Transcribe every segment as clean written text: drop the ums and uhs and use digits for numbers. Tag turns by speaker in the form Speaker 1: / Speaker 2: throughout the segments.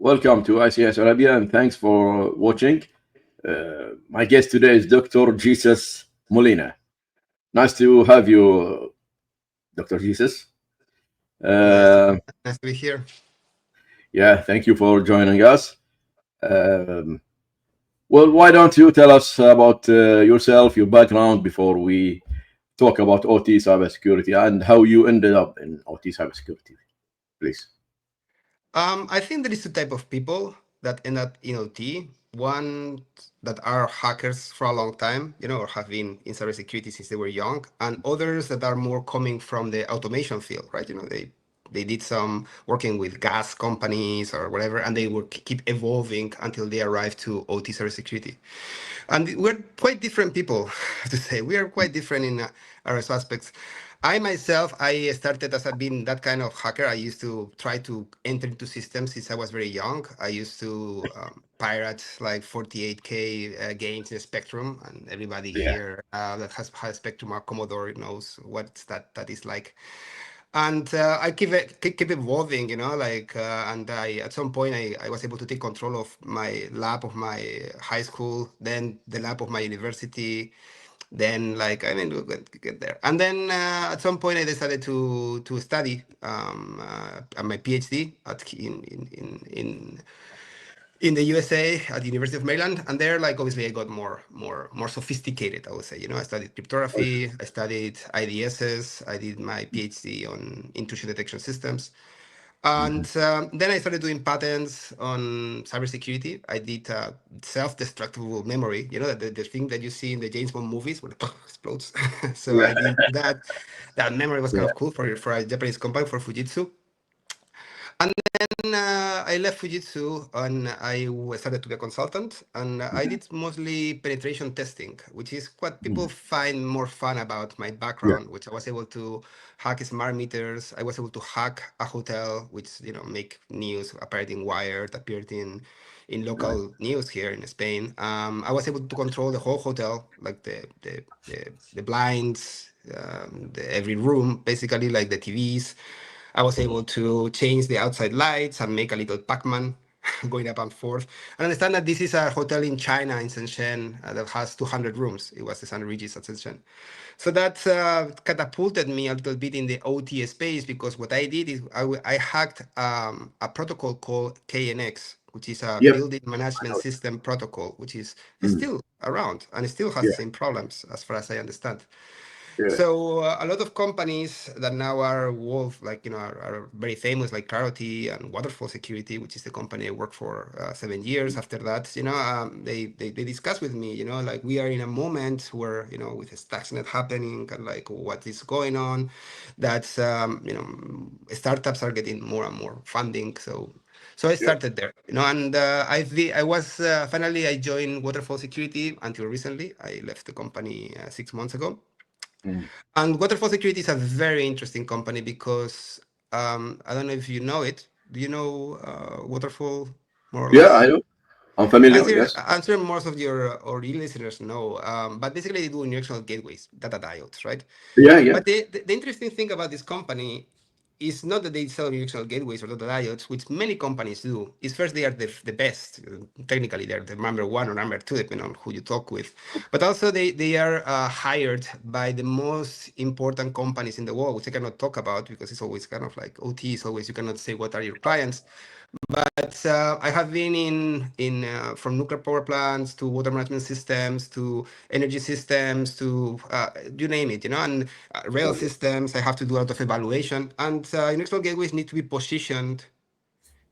Speaker 1: Welcome to ICS Arabia and thanks for watching. My guest today is Dr. Jesus Molina. Nice to have you, Dr. Jesus.
Speaker 2: Nice to,
Speaker 1: Uh,
Speaker 2: nice to be here.
Speaker 1: yeah, thank you for joining us. Um, well, why don't you tell us about yourself, your background, before we talk about OT cybersecurity and how you ended up in OT cybersecurity, please?
Speaker 2: I think there is two type of people that end up in OT. One that are hackers for a long time, or have been in cybersecurity since they were young, and others that are more coming from the automation field, right? They did some working with gas companies or whatever, and they will keep evolving until they arrive to OT cybersecurity. And we're quite different people, to say. We are quite different in our aspects. I myself, I started as I've been that kind of hacker. I used to try to enter into systems since I was very young. I used to pirate like 48K games in Spectrum, and everybody
Speaker 1: Yeah.
Speaker 2: here that has had Spectrum or Commodore knows what that is like. And I keep evolving, and I at some point I was able to take control of my lab of my high school, then the lab of my university, then we'll get there. And then at some point I decided to study my PhD in the USA at the University of Maryland, and there, obviously, I got more sophisticated. I would say, I studied cryptography, I studied IDSs, I did my PhD on intrusion detection systems, and
Speaker 1: Mhm.
Speaker 2: then I started doing patents on cybersecurity. I did self-destructible memory, the thing that you see in the James Bond movies where it explodes. So I
Speaker 1: Yeah.
Speaker 2: did that. That memory was kind
Speaker 1: Yeah.
Speaker 2: of cool for a Japanese company, for Fujitsu. And then I left Fujitsu and started to be a consultant. And I
Speaker 1: Mhm.
Speaker 2: did mostly penetration testing, which is what people
Speaker 1: Mhm.
Speaker 2: find more fun about my
Speaker 1: Yeah.
Speaker 2: background, which I was able to hack smart meters. I was able to hack a hotel, which, make news, appeared in Wired, appeared in
Speaker 1: Nice.
Speaker 2: local news here in Spain. I was able to control the whole hotel, like the blinds, every room, basically, like the TVs. I was
Speaker 1: Mhm.
Speaker 2: able to change the outside lights and make a little Pac-Man going up and forth. I understand that this is a hotel in China, in Shenzhen, that has 200 rooms. It was the St. Regis at Shenzhen. So that catapulted me a little bit in the OT space, because what I did is I hacked a protocol called KNX, which is a
Speaker 1: Yep.
Speaker 2: building management system protocol, which is
Speaker 1: Mm.
Speaker 2: still around and it still has the
Speaker 1: Yeah.
Speaker 2: same problems as far as I understand.
Speaker 1: Yeah.
Speaker 2: So a lot of companies that now are wolf, are very famous, like Clarity and Waterfall Security, which is the company I worked for 7 years. After that, they discuss with me, like we are in a moment where, with Stuxnet happening and like what is going on, that startups are getting more and more funding. So I
Speaker 1: Yep.
Speaker 2: started there, and I was finally I joined Waterfall Security until recently. I left the company 6 months ago.
Speaker 1: Mm.
Speaker 2: And Waterfall Security is a very interesting company because I don't know if you know it. Do you know Waterfall more or
Speaker 1: Yeah, I
Speaker 2: less?
Speaker 1: know. I'm familiar. Yes.
Speaker 2: I'm sure most of your listeners know, but basically they do universal gateways, data diodes, right?
Speaker 1: Yeah. Yeah.
Speaker 2: But the interesting thing about this company is not that they sell universal gateways or data diodes, which many companies do. Is first they are the best. Technically, they're the number one or number two, depending on who you talk with. But also they are hired by the most important companies in the world, which I cannot talk about because it's always kind of like OT is always, you cannot say what are your clients. But I have been in from nuclear power plants to water management systems to energy systems to you name it, and rail
Speaker 1: Okay.
Speaker 2: systems. I have to do a lot of evaluation, and universal gateways need to be positioned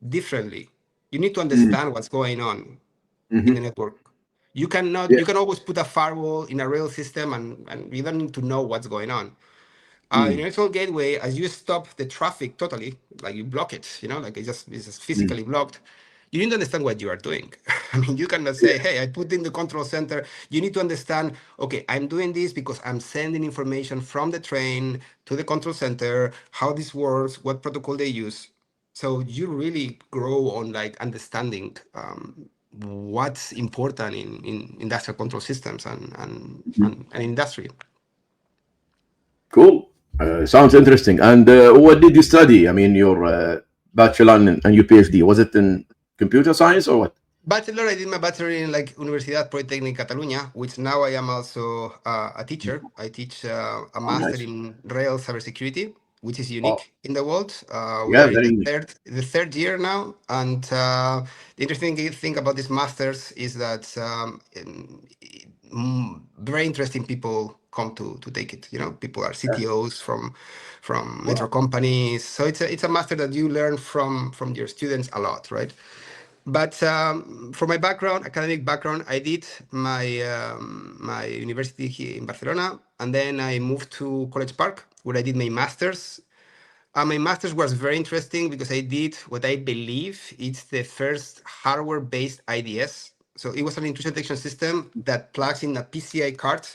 Speaker 2: differently. You need to
Speaker 1: Mm.
Speaker 2: understand what's going on in the
Speaker 1: Mm-hmm.
Speaker 2: network. You cannot.
Speaker 1: Yeah.
Speaker 2: You can always put a firewall in a rail system, and you don't need to know what's going on.
Speaker 1: Mm.
Speaker 2: Universal gateway, as you stop the traffic totally, like you block it, like it's just
Speaker 1: Mm.
Speaker 2: physically blocked. You need to understand what you are doing. I mean, you cannot
Speaker 1: Yeah.
Speaker 2: say, "Hey, I put in the control center." You need to understand, okay, I'm doing this because I'm sending information from the train to the control center, how this works, what protocol they use. So you really grow on like understanding what's important in industrial control systems
Speaker 1: Mhm.
Speaker 2: and industry.
Speaker 1: Cool. Sounds interesting. And what did you study? I mean, your bachelor and your PhD. Was it in? Computer science or what?
Speaker 2: Bachelor, I did my bachelor in like Universidad Politécnica Catalunya, which now I am also a teacher. I teach a
Speaker 1: Oh,
Speaker 2: master
Speaker 1: nice.
Speaker 2: in rail cybersecurity, which is
Speaker 1: Oh,
Speaker 2: unique in the world. We
Speaker 1: yeah,
Speaker 2: are in
Speaker 1: very unique.
Speaker 2: the third year now, and the interesting thing about this masters is that very interesting people come to take it. You know, people are
Speaker 1: Yeah.
Speaker 2: CTOs from metro
Speaker 1: Wow.
Speaker 2: companies, so it's a master that you learn from your students a lot, right? But for my background, academic background, I did my university here in Barcelona, and then I moved to College Park, where I did my master's. My master's was very interesting because I did what I believe it's the first hardware-based IDS. So it was an intrusion detection system that plugs in a PCI card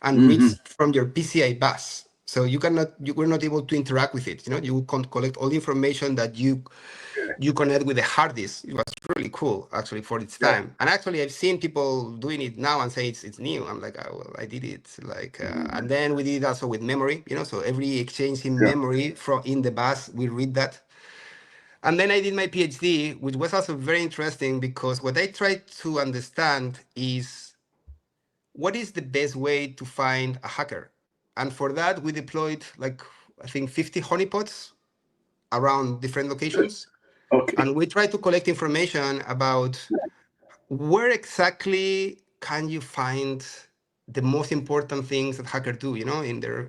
Speaker 2: and
Speaker 1: Hmm.
Speaker 2: reads from your PCI bus. So you were not able to interact with it. You know, you can collect all the information that you connect with the hard disk. It was really cool actually for its
Speaker 1: Yeah.
Speaker 2: time. And actually, I've seen people doing it now and say it's new. I'm like, oh, well, I did it. Like,
Speaker 1: Mhm.
Speaker 2: and then we did it also with memory. You know, so every exchange in
Speaker 1: Yeah.
Speaker 2: memory from in the bus, we read that. And then I did my PhD, which was also very interesting because what I tried to understand is what is the best way to find a hacker. And for that, we deployed like I think 50 honeypots around different locations,
Speaker 1: Okay.
Speaker 2: and we try to collect information about where exactly can you find the most important things that hackers do, you know, in their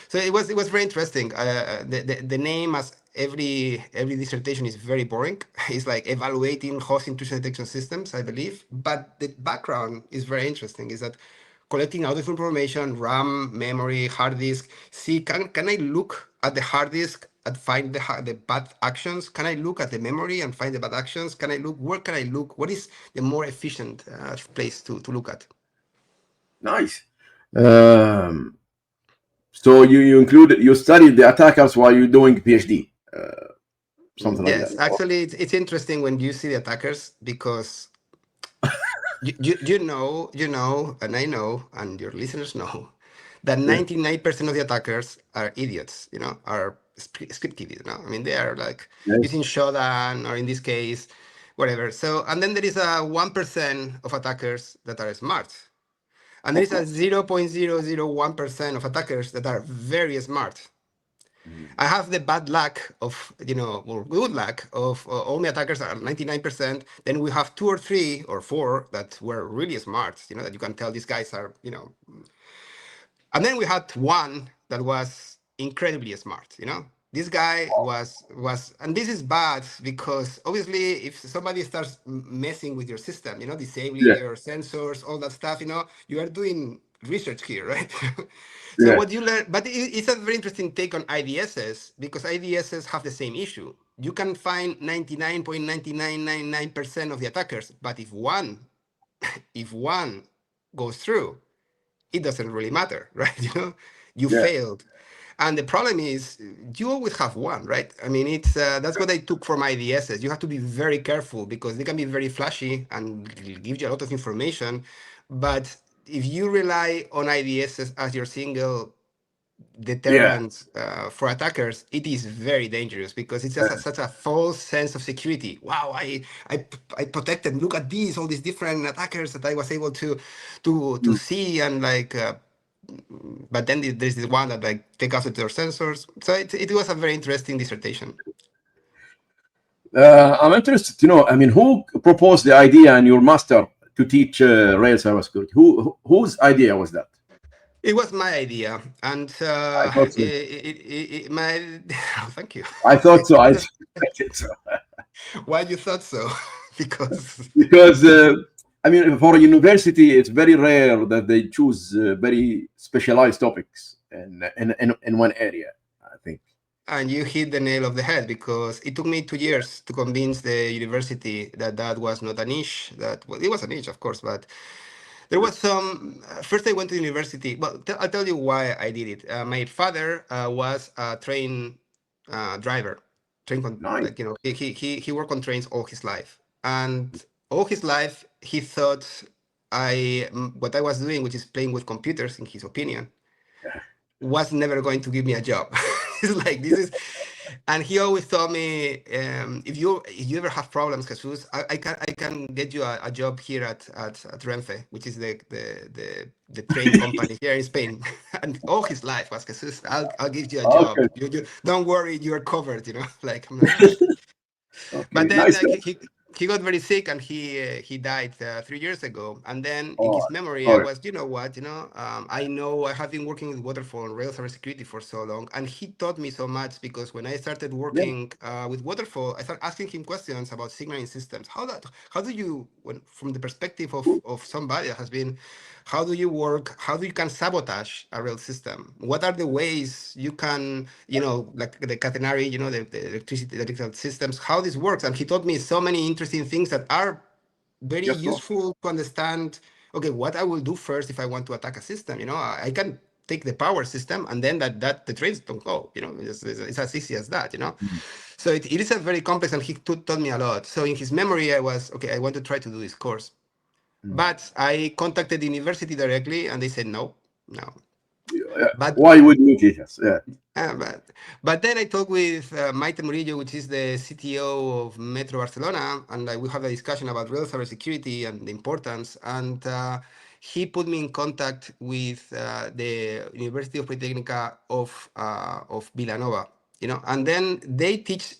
Speaker 2: so it was very interesting. The name, as every dissertation, is very boring. It's like evaluating host intrusion detection systems, I believe, but the background is very interesting. Is that collecting all this information, RAM, memory, hard disk. See, can I look at the hard disk and find the bad actions? Can I look at the memory and find the bad actions? Can I look? Where can I look? What is the more efficient place to look at?
Speaker 1: Nice. Um, so you studied the attackers while you're doing PhD, something like that.
Speaker 2: Yes, actually, it's interesting when you see the attackers because you know, and I know, and your listeners know, that
Speaker 1: Yeah.
Speaker 2: 99% of the attackers are idiots, you know, are script kidding, you know. I mean, they are like
Speaker 1: Yes.
Speaker 2: using Shodan or in this case, whatever. So, and then there is a 1% of attackers that are smart. And there
Speaker 1: Of
Speaker 2: is a
Speaker 1: course.
Speaker 2: 0.001% of attackers that are very smart. I have the bad luck of, you know, or good luck of all my attackers are 99%. Then we have two or three or four that were really smart, you know, that you can tell these guys are, you know. And then we had one that was incredibly smart, you know. This guy was, and this is bad because obviously if somebody starts messing with your system, you know, disabling
Speaker 1: Yeah.
Speaker 2: your sensors, all that stuff, you know, you are doing research here, right? So
Speaker 1: Yeah.
Speaker 2: what you learn, but it's a very interesting take on IDSs because IDSs have the same issue. You can find 99.9999% of the attackers, but if one goes through, it doesn't really matter, right? You know, you
Speaker 1: Yeah.
Speaker 2: failed. And the problem is, you always have one, right? I mean, it's that's what I took from IDSs. You have to be very careful because they can be very flashy and give you a lot of information. But if you rely on IDSs as your single
Speaker 1: Yeah.
Speaker 2: deterrent for attackers, it is very dangerous because it's just
Speaker 1: Yeah.
Speaker 2: such a false sense of security. Wow, I protected. Look at these, all these different attackers that I was able to
Speaker 1: Mm.
Speaker 2: see and like. But then there's this one that like take out their sensors. So it was a very interesting dissertation.
Speaker 1: I'm interested to know. I mean, who proposed the idea in your master to teach rail cybersecurity? Whose idea was that?
Speaker 2: It was my idea, and
Speaker 1: I thought so.
Speaker 2: my thank you.
Speaker 1: I thought so. I think so.
Speaker 2: Why you thought so? Because
Speaker 1: Because I mean, for a university, it's very rare that they choose very specialized topics in one area. I think.
Speaker 2: and you hit the nail of the head because it took me 2 years to convince the university that that was not a niche. That well, it was a niche, of course, but there was some. First, I went to university. Well, I'll tell you why I did it. My father was a train driver,
Speaker 1: Nice.
Speaker 2: like you know, he worked on trains all his life, and all his life he thought what I was doing, which is playing with computers, in his opinion, was never going to give me a job. It's like this is. And he always told me, if you ever have problems, Jesus, I can get you a job here at Renfe, which is the train company here in Spain. And all his life was, Jesus, I'll give you a job.
Speaker 1: Okay.
Speaker 2: You don't worry, you're covered. Like I'm like, okay. But
Speaker 1: Okay.
Speaker 2: then
Speaker 1: Nice
Speaker 2: like
Speaker 1: guy.
Speaker 2: he got very sick and he died 3 years ago. And then in
Speaker 1: Oh,
Speaker 2: his memory, I
Speaker 1: sorry.
Speaker 2: was, you know what, I know I have been working with Waterfall and rail cybersecurity for so long, and he taught me so much because when I started
Speaker 1: Yeah.
Speaker 2: working with Waterfall, I started asking him questions about signaling systems. How do you, when from the perspective of somebody that has been, how do you work? How do you can sabotage a rail system? What are the ways you can, like the catenary, the electricity, electrical systems, how this works? And he taught me so many interesting things that are very
Speaker 1: Yes, bro.
Speaker 2: useful to understand. Okay, what I will do first if I want to attack a system. I can take the power system, and then that the trains don't go. It's as easy as that.
Speaker 1: Mm,
Speaker 2: So it is a very complex, and he taught me a lot. So in his memory, I was okay. I want to try to do this course,
Speaker 1: mm.
Speaker 2: but I contacted the university directly, and they said no, no.
Speaker 1: Yeah.
Speaker 2: But
Speaker 1: Why would you teach us? Yeah.
Speaker 2: uh, but, but then I talked with Maite Murillo, which is the CTO of Metro Barcelona, and we have a discussion about real cybersecurity and the importance. And he put me in contact with the University of Politecnica of Villanova, and then they teach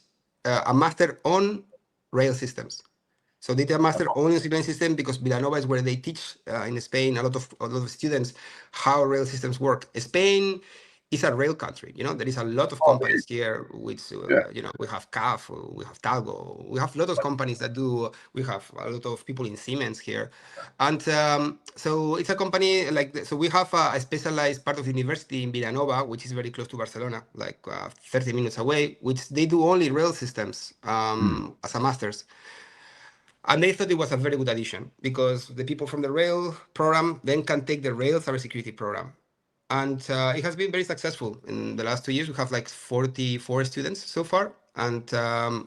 Speaker 2: a master on rail systems. So they did a master only in signaling system because Villanova is where they teach in Spain a lot of students how rail systems work. Spain is a rail country. There is a lot of
Speaker 1: Oh, really?
Speaker 2: companies here, which
Speaker 1: Yeah.
Speaker 2: we have CAF, we have Talgo, we have a lot of companies that do. We have a lot of people in Siemens here, and so it's a company so we have a specialized part of the university in Villanova, which is very close to Barcelona, like 30 minutes away, which they do only rail systems
Speaker 1: Mm.
Speaker 2: as a master's. And they thought it was a very good addition because the people from the rail program then can take the rail cybersecurity program. And it has been very successful. In the last 2 years, we have like 44 students so far. And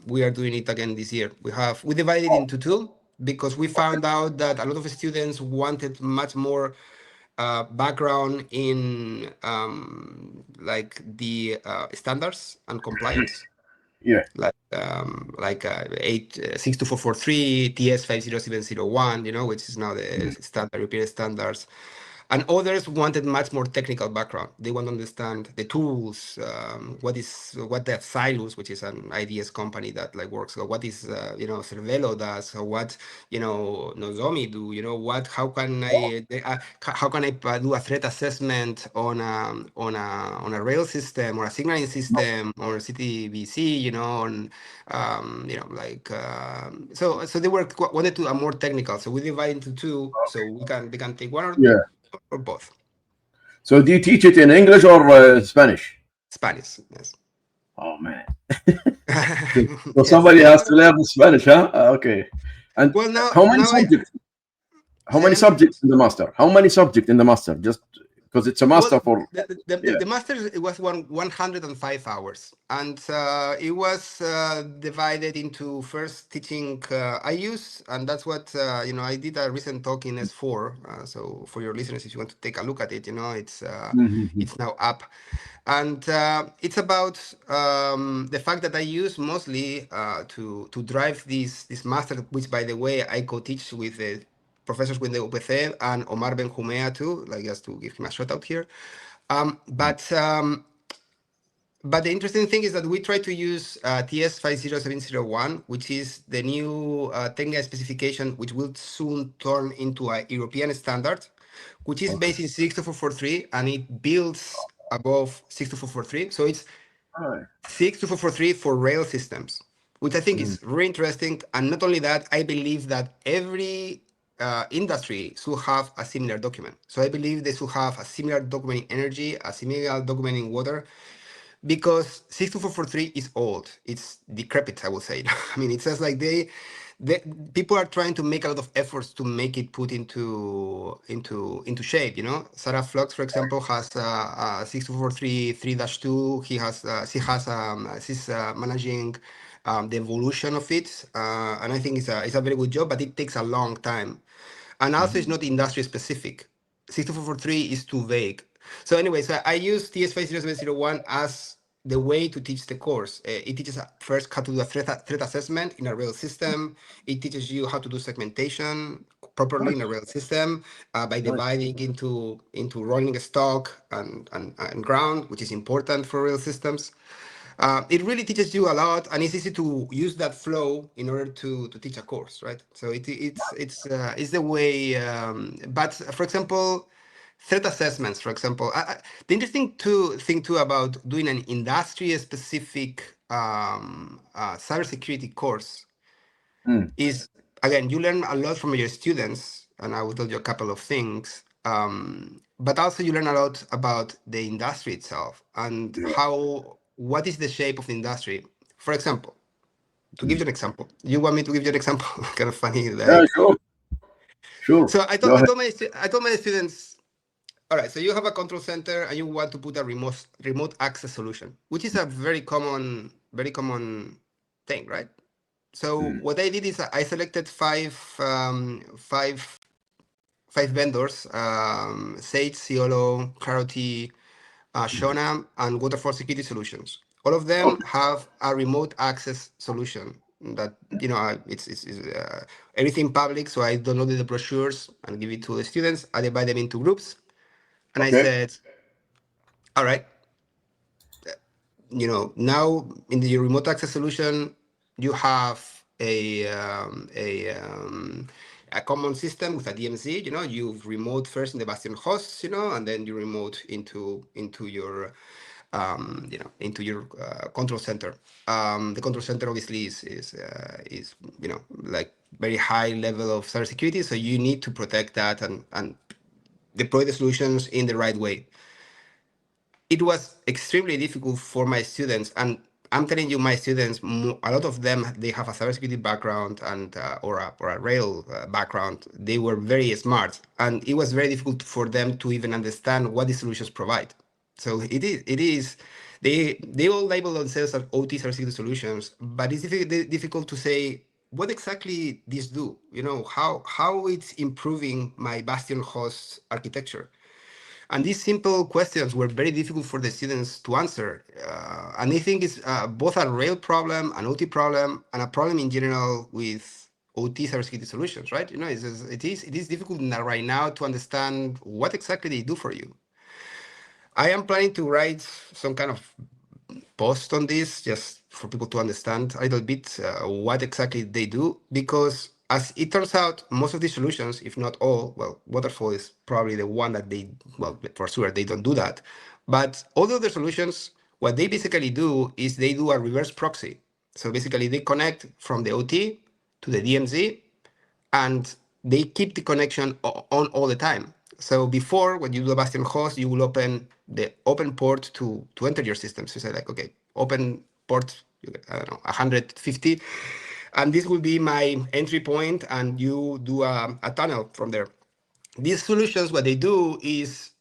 Speaker 2: we are doing it again this year. We divided
Speaker 1: Oh,
Speaker 2: into two because we
Speaker 1: okay.
Speaker 2: found out that a lot of students wanted much more background in like the standards and compliance,
Speaker 1: Yeah.
Speaker 2: like 62443 TS 50701, which is now the
Speaker 1: Mm.
Speaker 2: standard European standards. And others wanted much more technical background. They want to understand the tools, what the Silos, which is an IDS company that like works. So what is Cervelo does, or what Nozomi do. What
Speaker 1: Oh,
Speaker 2: how can I do a threat assessment on a rail system or a signaling
Speaker 1: no.
Speaker 2: system or CTBC, on like so they wanted to a more technical. So we divide into two, so they can take one
Speaker 1: Yeah.
Speaker 2: or both.
Speaker 1: So do you teach it in English or Spanish?
Speaker 2: Spanish, yes.
Speaker 1: Oh man. So
Speaker 2: Yes.
Speaker 1: somebody has to learn Spanish, huh? Okay. And
Speaker 2: Well, now
Speaker 1: how many
Speaker 2: now I
Speaker 1: subjects? How
Speaker 2: say
Speaker 1: many
Speaker 2: again.
Speaker 1: subjects in the master? How many subjects in the master? Just because it's a
Speaker 2: Well,
Speaker 1: master for
Speaker 2: the
Speaker 1: yeah.
Speaker 2: master's, it was 105 hours, and it was divided into first teaching. I use, and that's what I did a recent talk in S4. So for your listeners, if you want to take a look at it,
Speaker 1: Mhm.
Speaker 2: it's now up, and it's about the fact that I use mostly to drive this master, which by the way I co-teach with the professors with the UPC and Omar Benjumea too, like just to give him a shout out here. Um, but um, but the interesting thing is that we try to use TS 50701, which is the new technical specification, which will soon turn into a European standard, which is
Speaker 1: Okay.
Speaker 2: based in 62443 and it builds above 62443. So it's
Speaker 1: All right.
Speaker 2: 62443 for rail systems, which I think
Speaker 1: Mhm.
Speaker 2: is really interesting. And not only that, I believe that every industry should have a similar document. So I believe they should have a similar document in energy, a similar document in water, because 62443 is old. It's decrepit, I would say. I mean, it says like they people are trying to make a lot of efforts to make it put into shape. Sarah Flux, for example, has 62443 3-2. She's managing the evolution of it, and I think it's a very good job, but it takes a long time. And also, it's
Speaker 1: Mhm.
Speaker 2: not industry specific. 62443 is too vague. So anyway, so I use TS50701 as the way to teach the course. It teaches first how to do a threat assessment in a real system. It teaches you how to do segmentation properly in a
Speaker 1: Nice,
Speaker 2: real system by
Speaker 1: nice.
Speaker 2: dividing into rolling stock and ground, which is important for real systems. It really teaches you a lot, and it's easy to use that flow in order to teach a course, right? So it's the way. But for example, threat assessments, for example, the interesting thing too about doing an industry specific cybersecurity course
Speaker 1: Mm,
Speaker 2: is, again, you learn a lot from your students, and I will tell you a couple of things. But also you learn a lot about the industry itself and
Speaker 1: yeah,
Speaker 2: how what is the shape of the industry. For example, to give
Speaker 1: mm.
Speaker 2: you an example, you want me to give you an example? Kind of funny,
Speaker 1: Yeah,
Speaker 2: like.
Speaker 1: sure, sure.
Speaker 2: So
Speaker 1: Go ahead.
Speaker 2: I told my students, all right, so you have a control center and you want to put a remote access solution, which is a very common thing, right? So
Speaker 1: Mm,
Speaker 2: what I did is I selected five vendors: Sage, Ciolo, Clarity,
Speaker 1: mm.
Speaker 2: Shona, and Waterfall Security Solutions. All of them
Speaker 1: Okay,
Speaker 2: have a remote access solution that, it's everything public. So I downloaded the brochures and give it to the students. I divide them into groups, and I
Speaker 1: okay,
Speaker 2: said, all right, now in the remote access solution, you have a common system with a DMZ. You remote first in the Bastion hosts, and then you remote into your control center. The control center obviously is like very high level of cybersecurity, so you need to protect that and deploy the solutions in the right way. It was extremely difficult for my students, and I'm telling you, my students, a lot of them, they have a cybersecurity background and or a rail background. They were very smart, and it was very difficult for them to even understand what the solutions provide. So it is they all label themselves as OT cybersecurity solutions, but it's difficult to say what exactly these do. How it's improving my Bastion host architecture. And these simple questions were very difficult for the students to answer. And I think it's both a rail problem, an OT problem, and a problem in general with OT cybersecurity solutions, right? It is difficult right now to understand what exactly they do for you. I am planning to write some kind of post on this just for people to understand a little bit what exactly they do, because as it turns out, most of these solutions, if not all, well, Waterfall is probably the one that well, for sure they don't do that, but all the other solutions, what they basically do is they do a reverse proxy. So basically they connect from the OT to the DMZ, and they keep the connection on all the time. So before, when you do a Bastion host, you will open the open port to enter your system. So you say like, okay, open port, I don't know, 150, and this will be my entry point, and you do a tunnel from there. These solutions, what they do is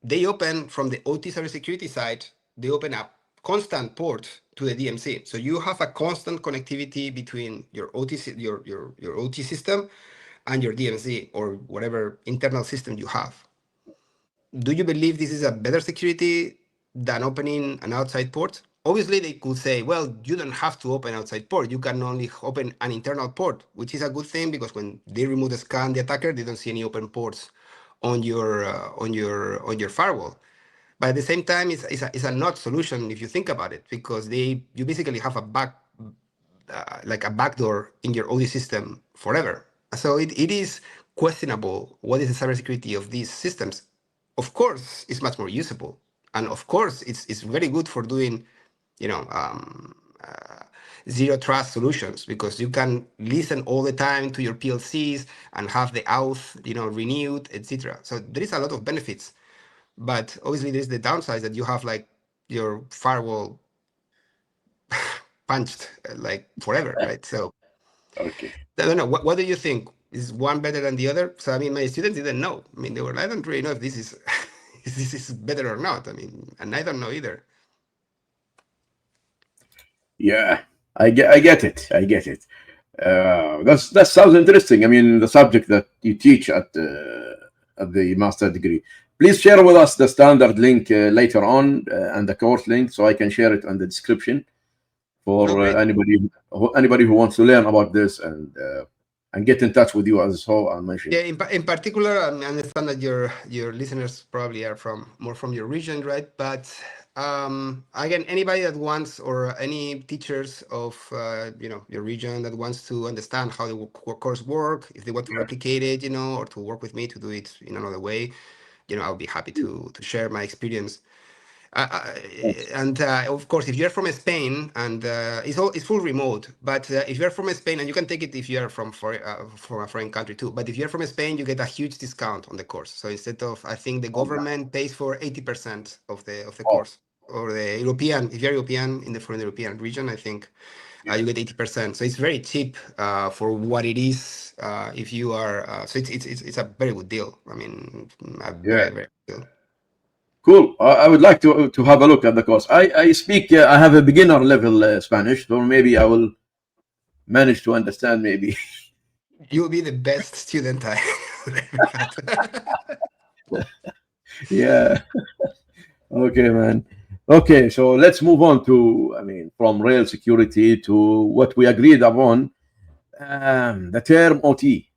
Speaker 2: they open from the OT cybersecurity side, they open a constant port to the DMC. So you have a constant connectivity between your your OT system and your DMC or whatever internal system you have. Do you believe this is a better security than opening an outside port? Obviously, they could say, well, you don't have to open outside port. You can only open an internal port, which is a good thing because when they remove the scan, the attacker, they don't see any open ports on your firewall. But at the same time, it's a not solution if you think about it, because you basically have like a backdoor in your OD system forever. So it is questionable what is the cybersecurity of these systems. Of course, it's much more usable, and of course, it's very good for doing, you know, zero trust solutions, because you can listen all the time to your PLCs and have the auth, renewed, etc. So there is a lot of benefits, but obviously there's the downside that you have like your firewall punched like forever, right? So
Speaker 1: okay.
Speaker 2: I don't know. What do you think? Is one better than the other? So I mean, my students didn't know. I mean, they were. I don't really know if this is if this is better or not. I mean, and I don't know either.
Speaker 1: Yeah, I get it. I get it. That sounds interesting. I mean, the subject that you teach at the master degree. Please share with us the standard link later on and the course link so I can share it in the description
Speaker 2: Oh,
Speaker 1: for
Speaker 2: great.
Speaker 1: anybody who wants to learn about this and get in touch with you as so I
Speaker 2: Yeah,
Speaker 1: mentioned.
Speaker 2: in particular, I understand that your listeners probably are from more from your region, right? But again, anybody that wants, or any teachers of your region that wants to understand how the course work, if they want to
Speaker 1: Yeah.
Speaker 2: replicate it, or to work with me to do it in another way, I'll be happy to share my experience.
Speaker 1: Thanks.
Speaker 2: And of course, if you're from Spain, and it's full remote, but if you're from Spain, and you can take it if you're from a foreign country too. But if you're from Spain, you get a huge discount on the course. So instead of, I think the
Speaker 1: Oh, yeah.
Speaker 2: government pays for 80% of the
Speaker 1: Oh,
Speaker 2: course, or the European. If you're European in the foreign European region, I think
Speaker 1: yeah.
Speaker 2: you get 80%. So it's very cheap for what it is. If you are, so it's a very good deal. I mean, a
Speaker 1: Yeah.
Speaker 2: very good deal.
Speaker 1: Cool. I would like to have a look at the course. I speak. I have a beginner level Spanish, so maybe I will manage to understand. Maybe.
Speaker 2: You'll be the best student I ever had.
Speaker 1: Yeah. Okay, man. Okay, so let's move on to, I mean, from rail security to what we agreed upon, the term OT.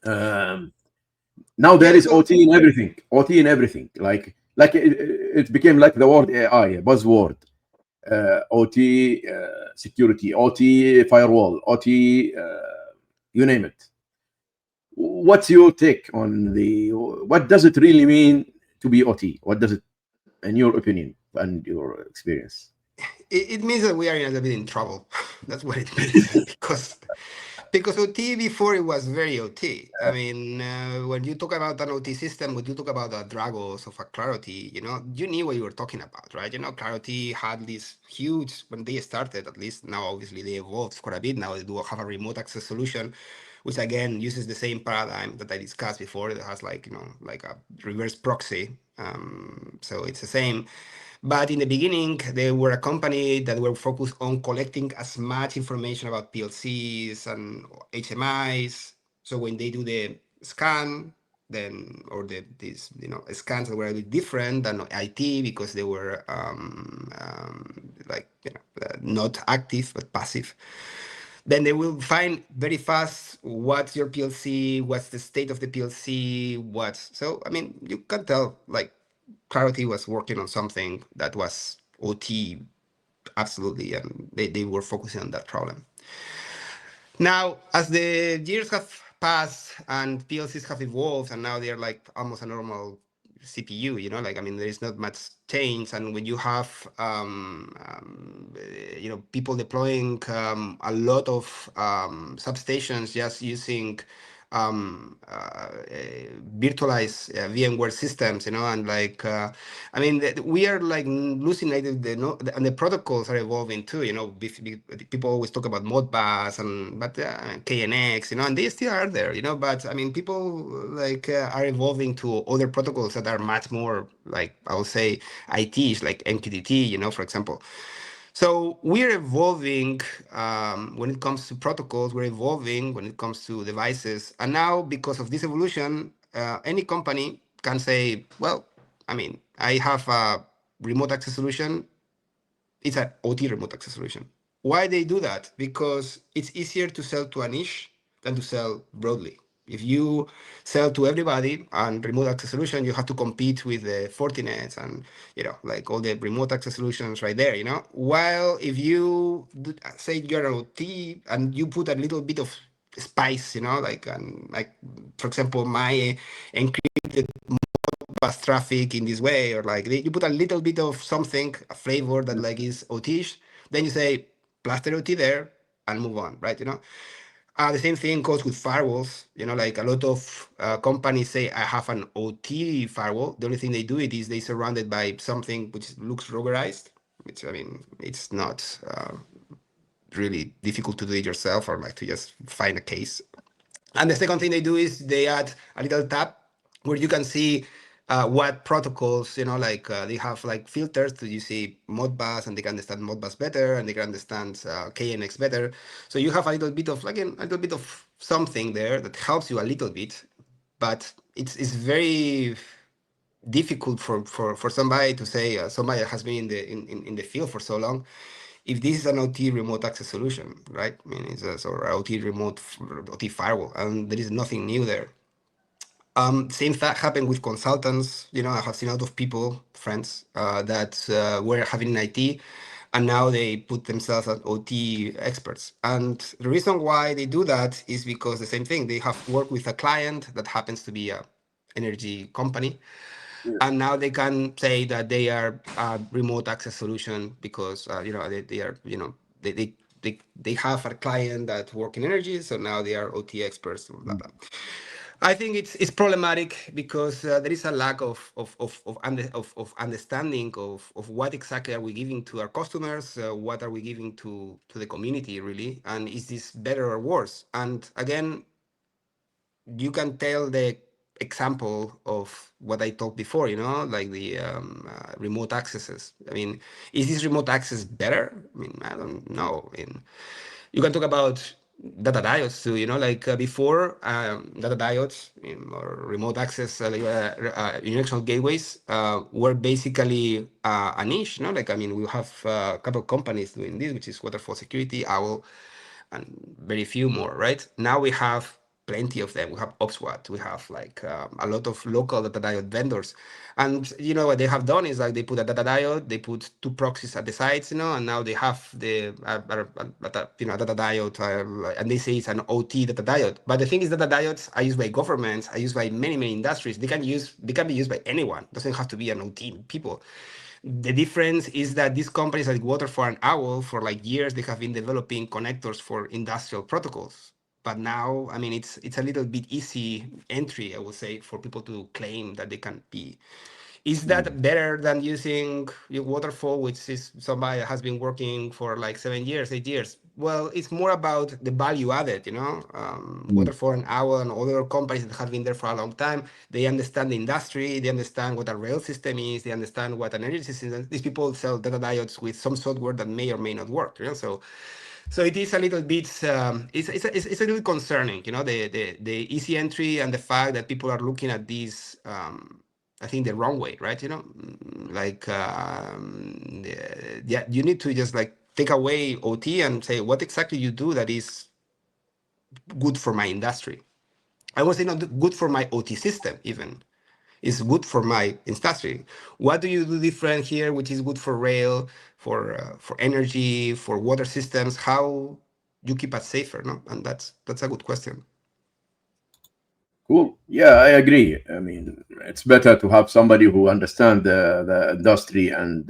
Speaker 1: Um, Now there
Speaker 2: Yeah,
Speaker 1: is
Speaker 2: so
Speaker 1: OT in everything. OT in everything. Like it became like the word AI, a buzzword. OT security, OT firewall, OT, you name it. What's your take on what does it really mean to be OT? What does it, in your opinion and your experience?
Speaker 2: it means that we are in a little bit in trouble. That's what it means. Because OT before, it was very OT. I mean, when you talk about an OT system, when you talk about a Dragos of a Clarity, you knew what you were talking about, right? Clarity had this huge, when they started, at least now, obviously they evolved quite a bit. Now they do have a remote access solution, which again uses the same paradigm that I discussed before. It has like a reverse proxy. So it's the same. But in the beginning, they were a company that were focused on collecting as much information about PLCs and HMIs. So when they do the scan, then, or these scans that were a bit different than IT, because they were like not active but passive. Then they will find very fast what's your PLC, what's the state of the PLC, what's, so I mean, you can tell, like, Clarity was working on something that was OT, absolutely, and they were focusing on that problem. Now, as the years have passed and PLCs have evolved, and now they're like almost a normal CPU, like, I mean, there is not much change. And when you have, people deploying a lot of substations just using virtualized VMware systems, and like, I mean, we are like losing, like, and the protocols are evolving too. People always talk about Modbus and but KNX, and they still are there. But I mean, people like are evolving to other protocols that are much more, like, I would say, ITs, like MQTT, for example. So we're evolving when it comes to protocols. We're evolving when it comes to devices. And now, because of this evolution, any company can say, well, I mean, I have a remote access solution. It's an OT remote access solution. Why they do that? Because it's easier to sell to a niche than to sell broadly. If you sell to everybody and remote access solution, you have to compete with the Fortinets and, like, all the remote access solutions right there. While if you say you're an OT and you put a little bit of spice, like, for example, my encrypted bus traffic in this way, or like you put a little bit of something, a flavor that like is OT-ish, then you say plaster OT there and move on, right? The same thing goes with firewalls. Like, a lot of companies say, I have an OT firewall. The only thing they do it is they surround it by something which looks rubberized, which, I mean, it's not really difficult to do it yourself, or like to just find a case. And the second thing they do is they add a little tab where you can see what protocols, like they have like filters to you see Modbus, and they can understand Modbus better, and they can understand KNX better. So you have a little bit of, like, a little bit of something there that helps you a little bit. but it's very difficult for somebody to say, somebody that has been in the field for so long, if this is an OT remote access solution, right? I mean, it's a sort of OT OT firewall, and there is nothing new there. Same thing happened with consultants. I have seen a lot of people, friends, that were having an IT, and now they put themselves as OT experts. And the reason why they do that is because the same thing, they have worked with a client that happens to be a energy company,
Speaker 1: Yeah.
Speaker 2: and now they can say that they are a remote access solution because they are they have a client that work in energy, so now they are OT experts. Blah, blah. I think it's problematic because there is a lack of understanding of what exactly are we giving to our customers, what are we giving to the community really, and is this better or worse? And again, you can tell the example of what I talked before, like the remote accesses. I mean, is this remote access better? I mean, I don't know. I mean, you can talk about data diodes too, like before, data diodes or remote access unidirectional gateways were basically a niche, like, I mean, we have a couple of companies doing this, which is Waterfall Security, Owl, and very few more, right? Now we have plenty of them. We have OpsWatt, we have like a lot of local data diode vendors. And what they have done is like they put a data diode, they put two proxies at the sides, and now they have the data diode, and they say it's an OT data diode. But the thing is, data diodes are used by governments, are used by many, many industries. They can be used by anyone. It doesn't have to be an OT people. The difference is that these companies like Waterfall and Owl, for like years, they have been developing connectors for industrial protocols. But now, I mean, it's a little bit easy entry, I would say, for people to claim that they can be. Is
Speaker 1: Mm.
Speaker 2: that better than using Waterfall, which is somebody that has been working for like 7 years, 8 years? Well, it's more about the value added,
Speaker 1: Mm.
Speaker 2: Waterfall and Owl and other companies that have been there for a long time. They understand the industry, they understand what a rail system is, they understand what an energy system is. These people sell data diodes with some software that may or may not work, so it is a little bit it's a little concerning, the easy entry and the fact that people are looking at these I think the wrong way, right? Like yeah, you need to just like take away OT and say what exactly you do that is good for my industry. I would say not good for my OT system even. It's good for my industry. What do you do different here, which is good for rail, for energy, for water systems? How you keep us safer, no? And that's a good question.
Speaker 1: Cool. Yeah, I agree. I mean, it's better to have somebody who understands the industry and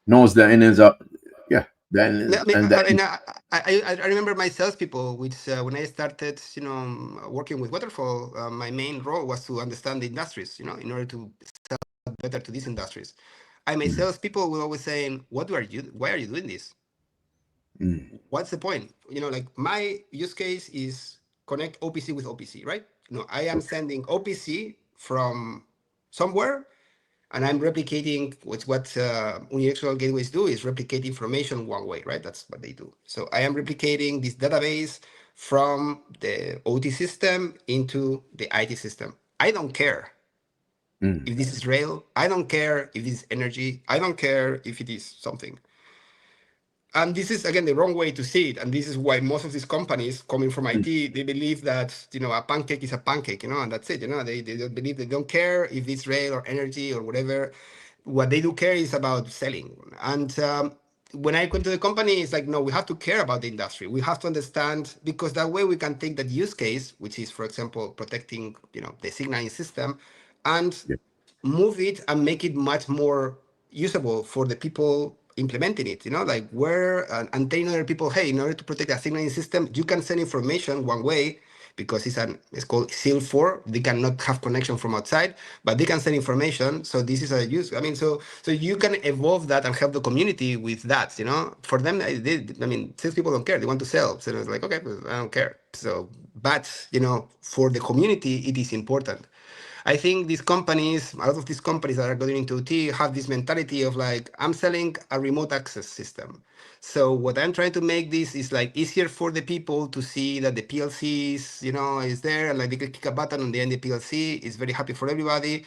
Speaker 1: knows the ins out. Yeah, the ins
Speaker 2: I mean,
Speaker 1: and the
Speaker 2: I remember my salespeople, which when I started, working with Waterfall, my main role was to understand the industries, in order to sell better to these industries. I my
Speaker 1: mm,
Speaker 2: salespeople will always saying, "What do are you? Why are you doing this?
Speaker 1: mm,
Speaker 2: What's the point?" Like my use case is connect OPC with OPC, right? I am
Speaker 1: okay.
Speaker 2: sending OPC from somewhere, and I'm replicating what unidirectional gateways do is replicate information one way, right? That's what they do. So I am replicating this database from the OT system into the IT system. I don't care
Speaker 1: Mm,
Speaker 2: if this is rail. I don't care if this is energy. I don't care if it is something. And this is again the wrong way to see it, and this is why most of these companies coming from
Speaker 1: mm,
Speaker 2: IT, they believe that a pancake is a pancake, and that's it. They don't believe, they don't care if it's rail or energy or whatever. What they do care is about selling. And when I went to the company, it's like, no, we have to care about the industry. We have to understand, because that way we can take that use case, which is, for example, protecting the signaling system, and
Speaker 1: yeah.
Speaker 2: move it and make it much more usable for the people implementing it, like where and telling other people, hey, in order to protect a signaling system, you can send information one way because it's called seal 4. They cannot have connection from outside, but they can send information. So this is a use. I mean, so you can evolve that and help the community with that. For them, I mean, salespeople don't care. They want to sell. So it's like, okay, well, I don't care. So, but for the community, it is important. I think these companies, a lot of these companies that are going into OT have this mentality of like, I'm selling a remote access system. So what I'm trying to make this is like easier for the people to see that the PLCs, is there, and like they can click a button on the end of the PLC. It's very happy for everybody,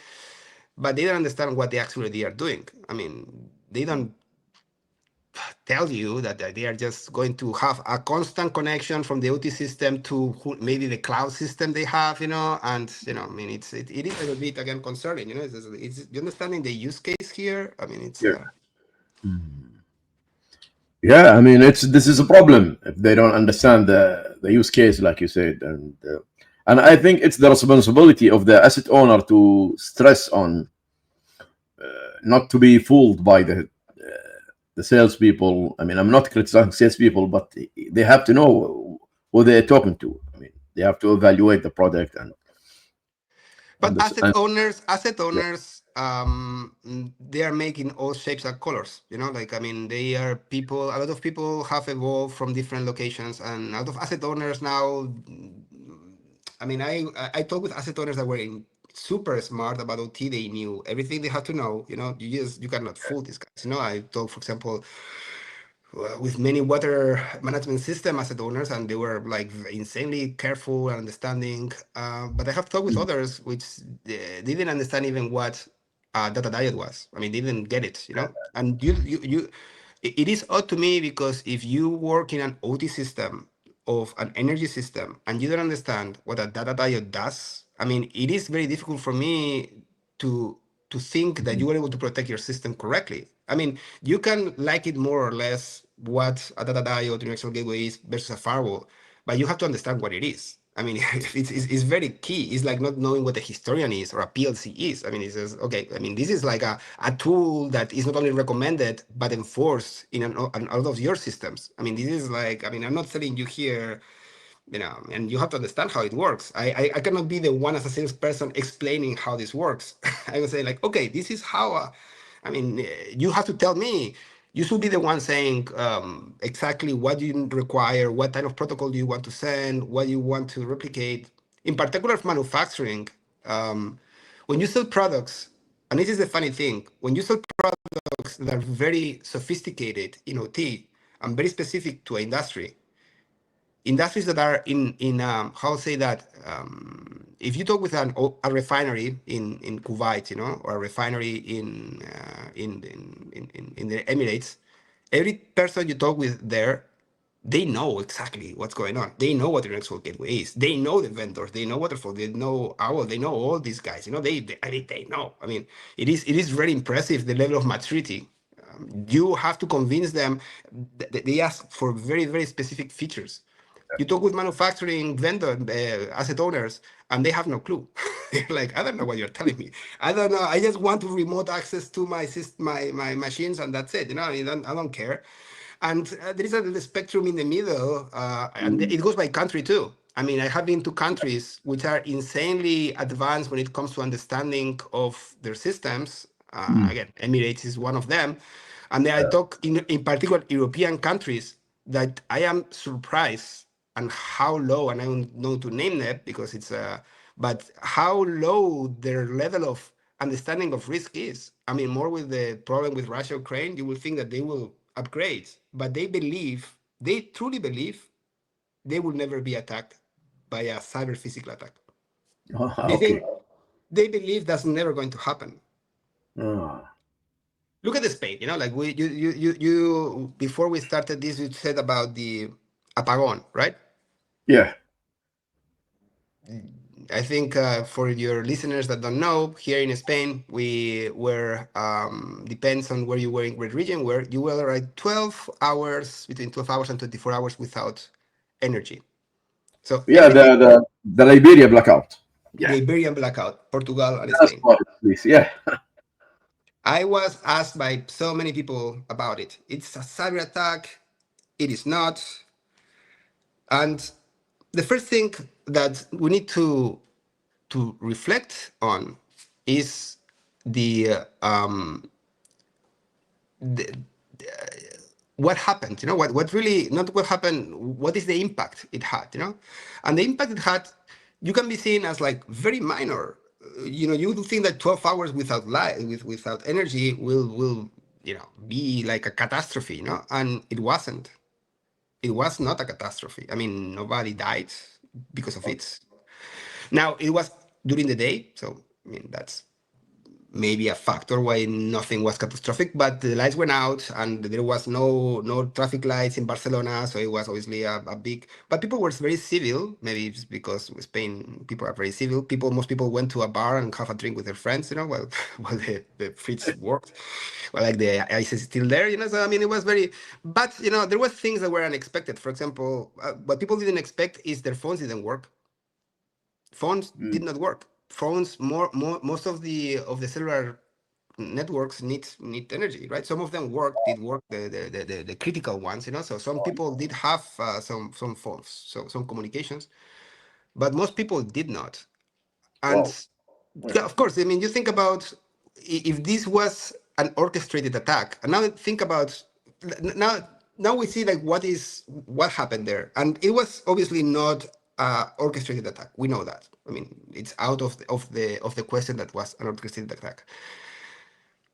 Speaker 2: but they don't understand what they actually are doing. I mean, they don't tell you that they are just going to have a constant connection from the OT system to maybe the cloud system they have, and I mean, it is a little bit again concerning, it's you understanding the use case here. I mean, it's
Speaker 1: Yeah. Yeah, I mean, this is a problem if they don't understand the use case, like you said, and I think it's the responsibility of the asset owner to stress on not to be fooled by the salespeople. I mean, I'm not criticizing salespeople, but they have to know who they're talking to. I mean, they have to evaluate the product and
Speaker 2: But asset
Speaker 1: understand.
Speaker 2: owners,
Speaker 1: Yeah,
Speaker 2: they are making all shapes and colors. Like, I mean, they are people. A lot of people have evolved from different locations, and a lot of asset owners now. I mean, I talk with asset owners that were super smart about OT. They knew everything they had to know. You cannot fool these guys. I talk, for example, with many water management system asset owners, and they were like insanely careful and understanding. But I have talked with others which they didn't understand even what data diet was. I mean, they didn't get it. And it is odd to me because if you work in an OT system of an energy system and you don't understand what a data diode does, I mean, it is very difficult for me to to think that you were able to protect your system correctly. I mean, you can like it more or less what a data diode universal gateway is versus a firewall, but you have to understand what it is. I mean, it's very key. It's like not knowing what a historian is or a PLC is. I mean, it says, okay, I mean, this is like a tool that is not only recommended, but enforced in an all of your systems. I mean, this is like, I mean, I'm not telling you here, and you have to understand how it works. I cannot be the one as a salesperson explaining how this works. I would say like, okay, this is how. I mean, you have to tell me. You should be the one saying exactly what you require, what kind of protocol do you want to send, what you want to replicate. In particular, for manufacturing, when you sell products, and this is the funny thing, when you sell products that are very sophisticated in OT and very specific to an industries that are in how say that if you talk with a refinery in Kuwait, or a refinery in the Emirates, every person you talk with there, they know exactly what's going on. They know what the Rexwell gateway is. They know the vendors. They know Waterfall. They know Owl. They know all these guys. I mean, they know. I mean, it is very impressive the level of maturity. You have to convince them. They ask for very very specific features. You talk with manufacturing vendor asset owners, and they have no clue. They're like, I don't know what you're telling me. I don't know. I just want to remote access to my my machines, and that's it. I don't care. And there is a little spectrum in the middle, and it goes by country too. I mean, I have been to countries which are insanely advanced when it comes to understanding of their systems. Again, Emirates is one of them. And then I talk in particular European countries that I am surprised and how low, and I don't know to name that because but how low their level of understanding of risk is. I mean, more with the problem with Russia, Ukraine, you will think that they will upgrade, but they truly believe they will never be attacked by a cyber physical attack. They
Speaker 1: okay.
Speaker 2: think they believe that's never going to happen.
Speaker 1: Ah,
Speaker 2: Look at the Spain, like you before we started this, you said about the apagón, right?
Speaker 1: yeah,
Speaker 2: I think for your listeners that don't know, here in Spain, we were, depends on where you were in what region, where you were like 12 hours, between 12 hours and 24 hours without energy. So
Speaker 1: yeah.
Speaker 2: everything,
Speaker 1: The Liberia blackout.
Speaker 2: the
Speaker 1: Yeah,
Speaker 2: Iberian blackout, Portugal and
Speaker 1: that's
Speaker 2: Spain.
Speaker 1: what it is. Yeah,
Speaker 2: I was asked by so many people about it. It's a cyber attack. It is not. And the first thing that we need to reflect on is the what happened. What really, not what happened, what is the impact it had. And the impact it had, you can be seen as like very minor. you would think that 12 hours without light, without energy, will be like a catastrophe, and it wasn't. It was not a catastrophe. I mean, nobody died because of it. Now it was during the day, so I mean that's maybe a factor why nothing was catastrophic, but the lights went out and there was no traffic lights in Barcelona, so it was obviously a big. But people were very civil. Maybe it's because Spain people are very civil. Most people went to a bar and have a drink with their friends, while while the fridge worked, well, like the ice is still there, So I mean, it was very. But there were things that were unexpected. For example, what people didn't expect is their phones didn't work. Phones did not work. Phones most of the cellular networks need energy, right? Some of them did work, the critical ones, So some people did have some phones, so some communications, but most people did not. And
Speaker 1: Wow.
Speaker 2: yeah, of course, I mean, you think about if this was an orchestrated attack, and now think about now now we see like what happened there, and it was obviously not orchestrated attack. We know that. I mean, it's out of the question that was an orchestrated attack.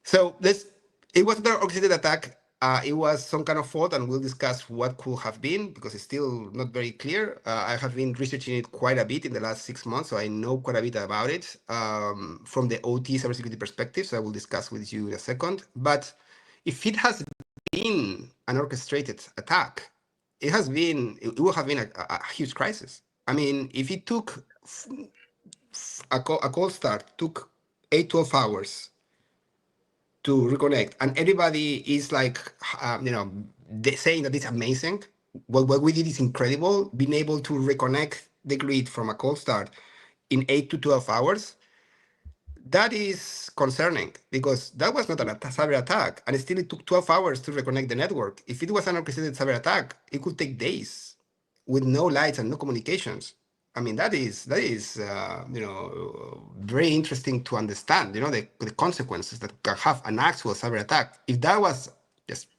Speaker 2: So it was not an orchestrated attack. It was some kind of fault, and we'll discuss what could have been because it's still not very clear. I have been researching it quite a bit in the last 6 months, so I know quite a bit about it from the OT cybersecurity perspective. So I will discuss with you in a second. But if it has been an orchestrated attack, it would have been a huge crisis. I mean, if it took a cold start, took 8-12 hours to reconnect, and everybody is like, saying that it's amazing. What we did is incredible. Being able to reconnect the grid from a cold start in 8 to 12 hours, that is concerning because that was not a cyber attack, and still it took 12 hours to reconnect the network. If it was an orchestrated cyber attack, it could take days with no lights and no communications. I mean, that is very interesting to understand. The consequences that can have an actual cyber attack. If that was just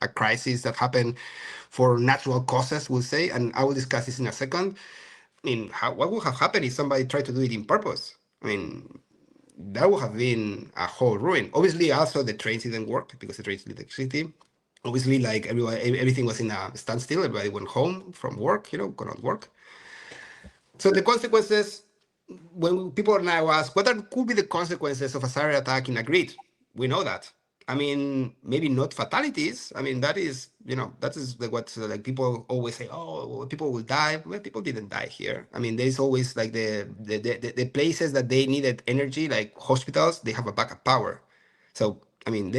Speaker 2: a crisis that happened for natural causes, we'll say, and I will discuss this in a second. I mean, what would have happened if somebody tried to do it in purpose? I mean, that would have been a whole ruin. Obviously, also the trains didn't work because the trains need electricity. Obviously, like everything was in a standstill. Everybody went home from work, could not work. So the consequences, when people now ask, could be the consequences of a cyber attack in a grid? We know that. I mean, maybe not fatalities. I mean, that is what like people always say. Oh, people will die. Well, people didn't die here. I mean, there's always like the places that they needed energy, like hospitals, they have a backup power. So I mean,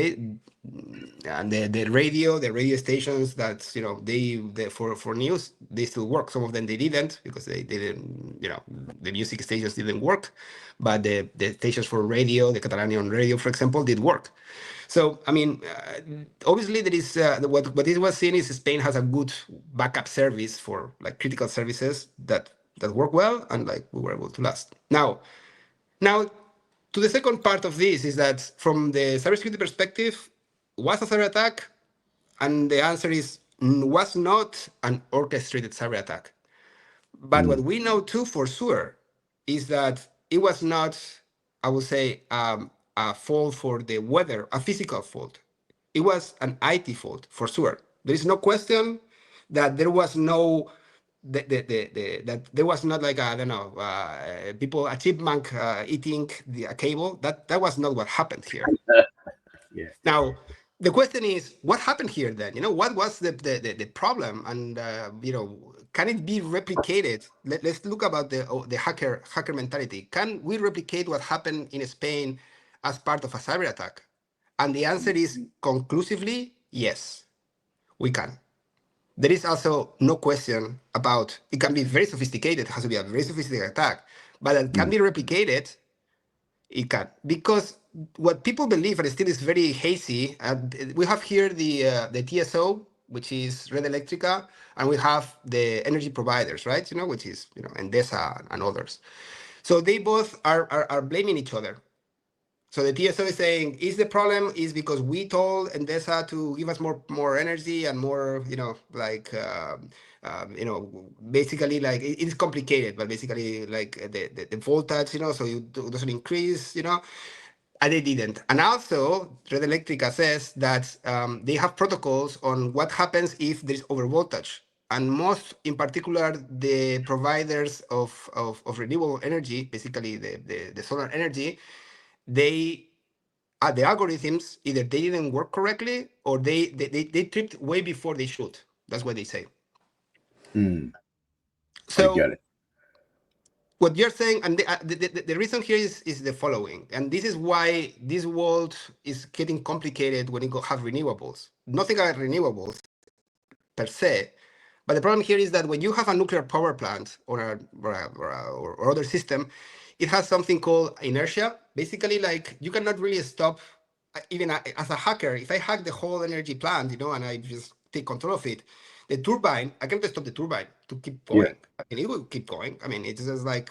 Speaker 2: and the radio stations that they for news, they still work. Some of them they didn't because they didn't, the music stations didn't work, but the stations for radio, the Catalanian radio, for example, did work. So I mean, obviously there is what it was seen is Spain has a good backup service for like critical services that work well, and like we were able to last. Now, to the second part of this is that from the cybersecurity perspective, was a cyber attack? And the answer is was not an orchestrated cyber attack. But what we know too for sure is that it was not, I would say, a fault for the weather, a physical fault. It was an IT fault for sure. There is no question that there was no that there was not like I don't know people a chipmunk eating a cable. That was not what happened here.
Speaker 1: Yeah.
Speaker 2: Now, the question is, what happened here then? What was the problem? And, can it be replicated? Let's look about the hacker mentality. Can we replicate what happened in Spain as part of a cyber attack? And the answer is conclusively, yes, we can. There is also no question about it can be very sophisticated. It has to be a very sophisticated attack, but it can be replicated. It can, because what people believe, and still is very hazy. We have here the TSO, which is Red Electrica, and we have the energy providers, right? Which is Endesa and others. So they both are blaming each other. So the TSO is saying, is the problem is because we told Endesa to give us more energy and more, like, basically like it's complicated, but basically like the voltage, so doesn't increase, and they didn't. And also, Red Electrica says that they have protocols on what happens if there's overvoltage. And most, in particular, the providers of renewable energy, basically the solar energy, they the algorithms either they didn't work correctly or they tripped way before they should. That's what they say.
Speaker 1: Mm, I
Speaker 2: So
Speaker 1: get it.
Speaker 2: what you're saying, and the reason here is the following, and this is why this world is getting complicated when you have renewables. Nothing about renewables per se, but the problem here is that when you have a nuclear power plant or other system, it has something called inertia. Basically, like you cannot really stop. Even as a hacker, if I hack the whole energy plant, and I just take control of it, the turbine, I can't stop the turbine to keep
Speaker 1: Yeah.
Speaker 2: going. I mean, it will keep going. I mean, it's just like,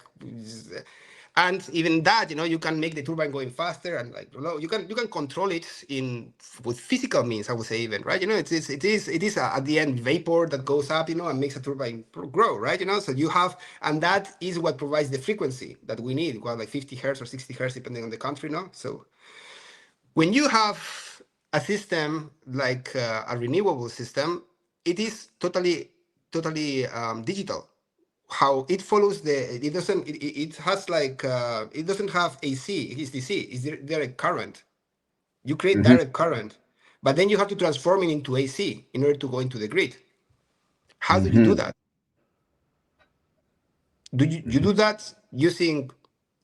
Speaker 2: and even that, you can make the turbine going faster and like you can control it in with physical means. I would say even right. It is at the end vapor that goes up, and makes a turbine grow, right? So you have, and that is what provides the frequency that we need, well, like 50 hertz or 60 hertz depending on the country, no? So when you have a system like a renewable system, it is totally digital. How it follows it doesn't it has like it doesn't have AC, it is DC, it's direct current. You create
Speaker 1: Hmm.
Speaker 2: direct current, but then you have to transform it into AC in order to go into the grid. How do you do
Speaker 1: Hmm.
Speaker 2: that? You do that using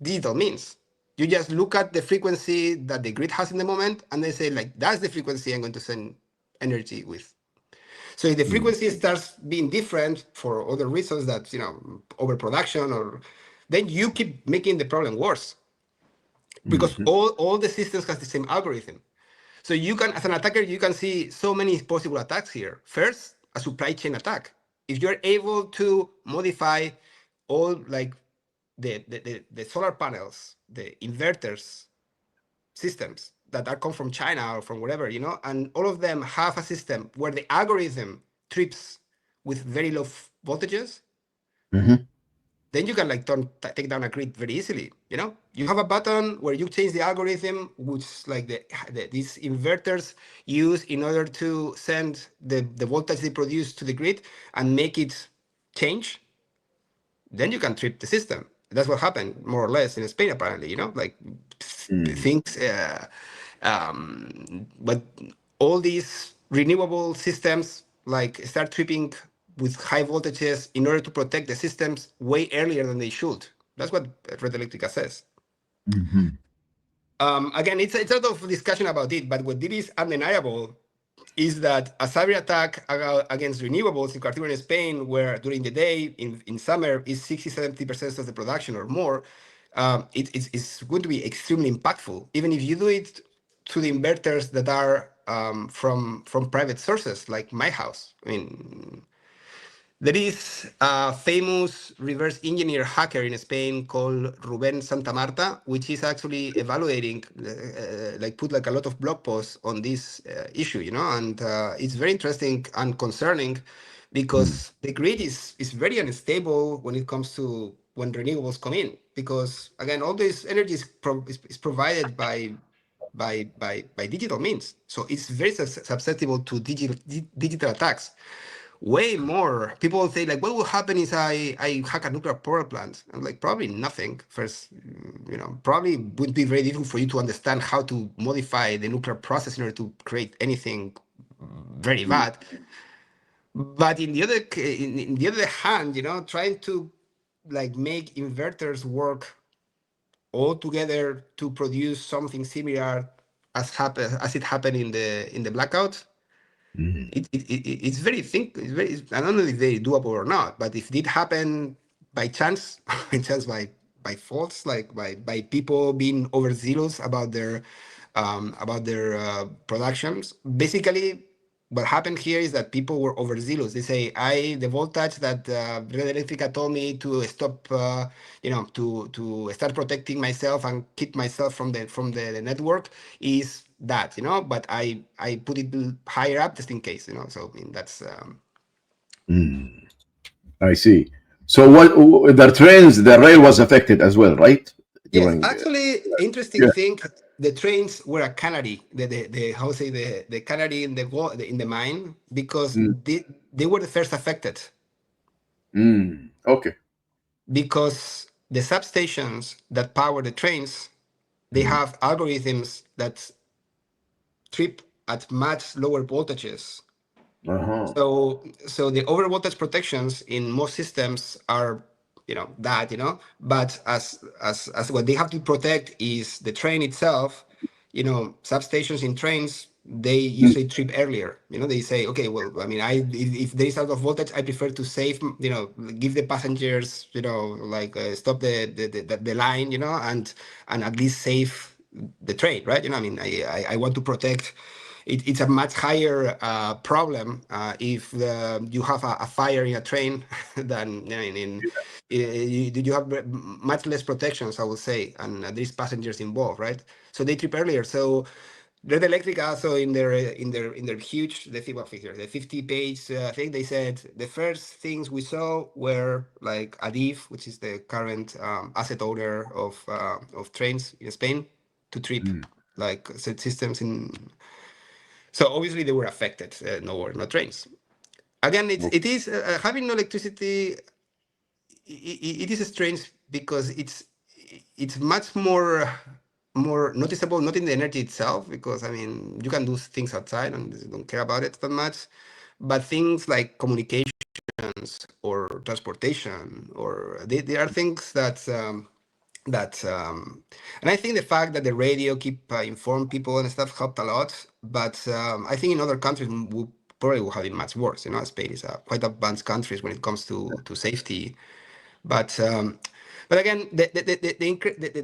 Speaker 2: digital means. You just look at the frequency that the grid has in the moment, and they say like that's the frequency I'm going to send energy with. So if the frequency starts being different for other reasons, that overproduction, or then you keep making the problem worse because
Speaker 1: Hmm.
Speaker 2: all the systems has the same algorithm. So you can, as an attacker, you can see so many possible attacks here. First, a supply chain attack. If you're able to modify all like the solar panels, the inverters systems that are come from China or from wherever, and all of them have a system where the algorithm trips with very low voltages,
Speaker 1: Hmm.
Speaker 2: then you can like take down a grid very easily. You have a button where you change the algorithm, which like these inverters use in order to send the voltage they produce to the grid and make it change. Then you can trip the system. That's what happened more or less in Spain, apparently. Like things. But all these renewable systems like start tripping with high voltages in order to protect the systems way earlier than they should. That's what Red Electrica says.
Speaker 1: Hmm.
Speaker 2: Again, it's a lot of discussion about it, but what it is undeniable is that a cyber attack against renewables, in particular in Spain, where during the day in summer is 60-70% of the production or more, it's going to be extremely impactful. Even if you do it to the inverters that are from private sources, like my house. I mean, there is a famous reverse engineer hacker in Spain called Ruben Santamarta, which is actually evaluating, like put like a lot of blog posts on this issue, and it's very interesting and concerning because the grid is very unstable when it comes to when renewables come in, because again, all this energy is provided by digital means, so it's very susceptible to digital attacks way more. People say like, what will happen is I hack a nuclear power plant? I'm like, probably nothing. First, probably would be very difficult for you to understand how to modify the nuclear process in order to create anything very bad. But in the other hand, trying to like make inverters work all together to produce something similar as it happened in the blackout,
Speaker 1: Hmm.
Speaker 2: it's very I don't know if they doable or not, but if it did happen by chance, by chance, by faults, like by people being overzealous about their productions, basically what happened here is that people were overzealous. They say, the voltage that Red Electrica told me to stop, to start protecting myself and keep myself from the network is that, but I put it higher up just in case, So I mean that's
Speaker 1: I see. So what the trains, the rail was affected as well, right?
Speaker 2: yes,
Speaker 1: During
Speaker 2: actually, interesting
Speaker 1: yeah.
Speaker 2: thing. The trains were a canary. The how say the canary in the mine because
Speaker 1: Mm,
Speaker 2: they were the first affected
Speaker 1: okay.
Speaker 2: because the substations that power the trains, they
Speaker 1: Mm,
Speaker 2: have algorithms that trip at much lower voltages.
Speaker 1: uh-huh.
Speaker 2: So the overvoltage protections in most systems are but as what they have to protect is the train itself. Substations in trains, they
Speaker 1: Mm,
Speaker 2: usually trip earlier. They say, okay, well, I mean, if there is out of voltage, I prefer to save, give the passengers, like stop the line, and at least save the train, right? I mean, I want to protect. It's a much higher problem if you have a fire in a train than you have much less protections, I would say, and there's passengers involved, right? So they trip earlier. So Red Electric also in their huge, let's see what figure, the 50-page thing, they said the first things we saw were like Adif, which is the current asset owner of trains in Spain, to trip
Speaker 1: mm,
Speaker 2: like systems in. So obviously they were affected. No trains. Again,
Speaker 1: okay.
Speaker 2: it is having no electricity. It is strange because it's much more noticeable, not in the energy itself, because I mean you can do things outside and you don't care about it that much, but things like communications or transportation, or they are things that and I think the fact that the radio keep inform people and stuff helped a lot. But I think in other countries we probably will have it much worse. Spain is a quite advanced countries when it comes to safety. But but again, the